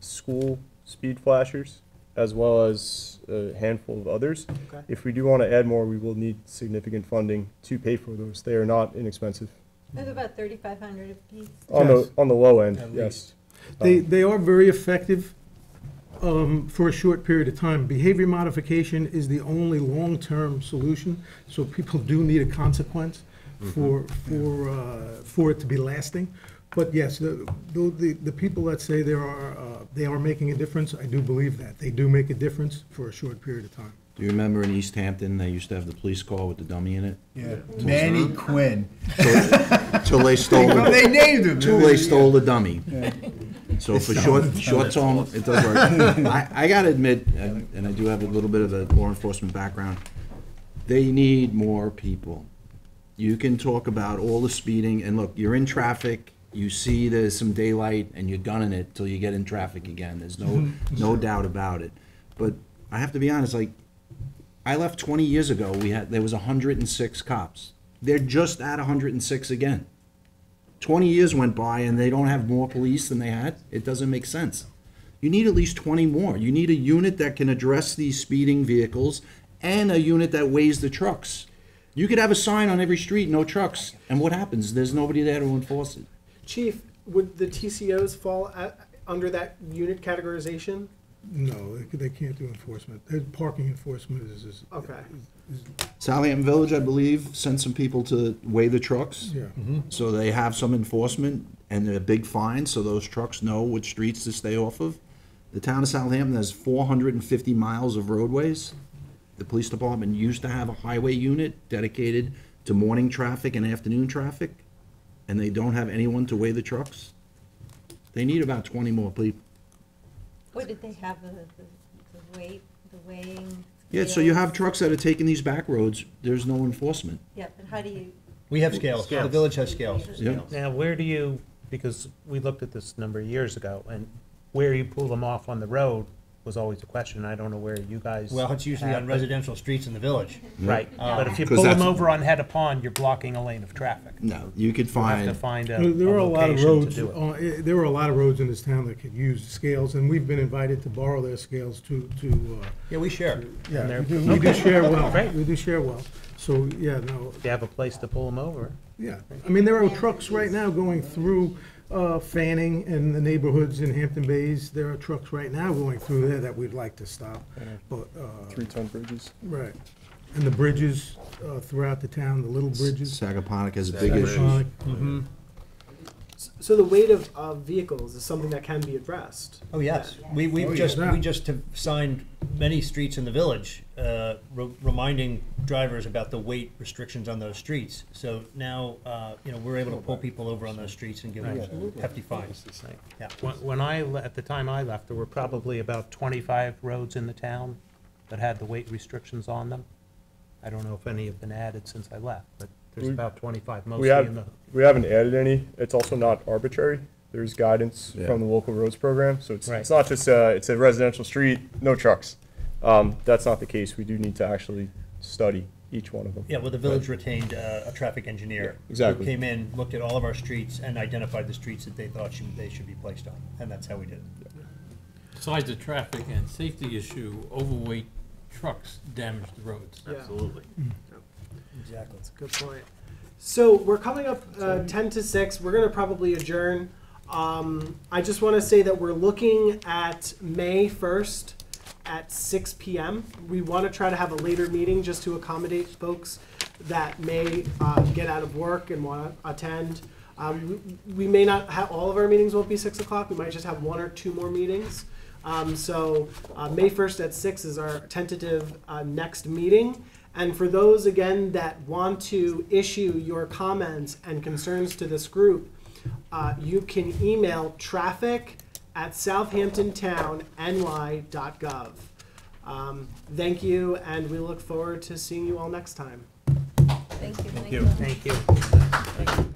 S9: school speed flashers, as well as a handful of others.
S1: Okay.
S9: If we do want to add more, we will need significant funding to pay for those. They are not inexpensive.
S3: There's about 3,500 a piece.
S9: On the low end, yes.
S10: They are very effective for a short period of time. Behavior modification is the only long-term solution, so people do need a consequence for it to be lasting. But yes, the people that say they are making a difference, I do believe that. They do make a difference for a short period of time.
S8: Do you remember in East Hampton, they used to have the police car with the dummy in it?
S6: Yeah, Manny Quinn.
S8: Till they stole
S6: Well, they named him.
S8: Till they stole the dummy.
S6: Yeah.
S8: So for short term, it does work. I gotta admit, and I do have a little bit of a law enforcement background, they need more people. You can talk about all the speeding, and look, you're in traffic, you see there's some daylight, and you're gunning it till you get in traffic again. There's no doubt about it. But I have to be honest, like, I left 20 years ago, there was 106 cops. They're just at 106 again. 20 years went by and they don't have more police than they had. It doesn't make sense. You need at least 20 more. You need a unit that can address these speeding vehicles and a unit that weighs the trucks. You could have a sign on every street, no trucks, and what happens? There's nobody there to enforce it.
S1: Chief, would the TCOs fall under that unit categorization?
S10: No, they can't do enforcement. Parking enforcement is
S1: okay.
S8: Southampton Village, I believe, sent some people to weigh the trucks.
S10: Yeah.
S8: So they have some enforcement and they're big fines, so those trucks know which streets to stay off of. The town of Southampton has 450 miles of roadways. The police department used to have a highway unit dedicated to morning traffic and afternoon traffic, and they don't have anyone to weigh the trucks. They need about 20 more people.
S3: What did they have, the weighing?
S8: Yeah, so you have trucks that are taking these back roads, there's no enforcement.
S3: Yeah, but how do you?
S11: We have scales. The village has scales.
S8: Yeah.
S7: Now, where do you, because we looked at this a number of years ago, and where you pull them off on the road was always a question. I don't know where you guys.
S11: Well, it's usually
S7: have
S11: on
S7: it.
S11: residential streets in the village.
S7: Right, but if you
S8: 'Cause
S7: pull them
S8: that's-
S7: over on Head of Pond, you're blocking a lane of traffic.
S8: No, you could
S7: You have to
S8: find,
S7: find a
S10: There are a lot of
S7: location to
S10: roads,
S7: do it.
S10: there are a lot of roads in this town that could use scales, and we've been invited to borrow their scales to
S11: Yeah, we share.
S10: yeah,
S7: And
S10: we do share well.
S7: Great.
S10: We do share well. So, yeah, no,
S7: If you have a place to pull them over.
S10: yeah. I mean, there are trucks right now going through Fanning and the neighborhoods in Hampton Bays. There are trucks right now going through there that we'd like to stop, but,
S9: 3-ton bridges.
S10: right. And the bridges throughout the town, the little bridges.
S8: Sagaponic has a big issue.
S10: Sagaponic.
S1: So the weight of vehicles is something that can be addressed.
S11: Oh, yes. We just have signed many streets in the village, reminding drivers about the weight restrictions on those streets. So now, we're able to pull people over on those streets and give them hefty fines. Yeah.
S7: When at the time I left, there were probably about 25 roads in the town that had the weight restrictions on them. I don't know if any have been added since I left, but there's about 25 mostly in the.
S9: We haven't added any. It's also not arbitrary. There's guidance from the local roads program, so it's not just it's a residential street, no trucks. That's not the case. We do need to actually study each one of them.
S11: Yeah, well, the village retained a traffic engineer.
S9: Exactly.
S11: Who came in, looked at all of our streets, and identified the streets that they thought they should be placed on, and that's how we did it.
S5: Besides the traffic and safety issue, overweight trucks damage the roads.
S1: Yeah.
S5: Absolutely.
S11: Exactly.
S1: That's a good point. So we're coming up 10 to 6. We're going to probably adjourn. I just want to say that we're looking at May 1st at 6 p.m. We want to try to have a later meeting just to accommodate folks that may get out of work and want to attend. We may not have all of our meetings won't be 6 o'clock. We might just have 1 or 2 more meetings. So May 1st at 6 is our tentative next meeting. And for those, again, that want to issue your comments and concerns to this group, you can email traffic@southamptontowny.gov. Thank you, and we look forward to seeing you all next time.
S3: Thank you.
S11: Thank you. Thank you.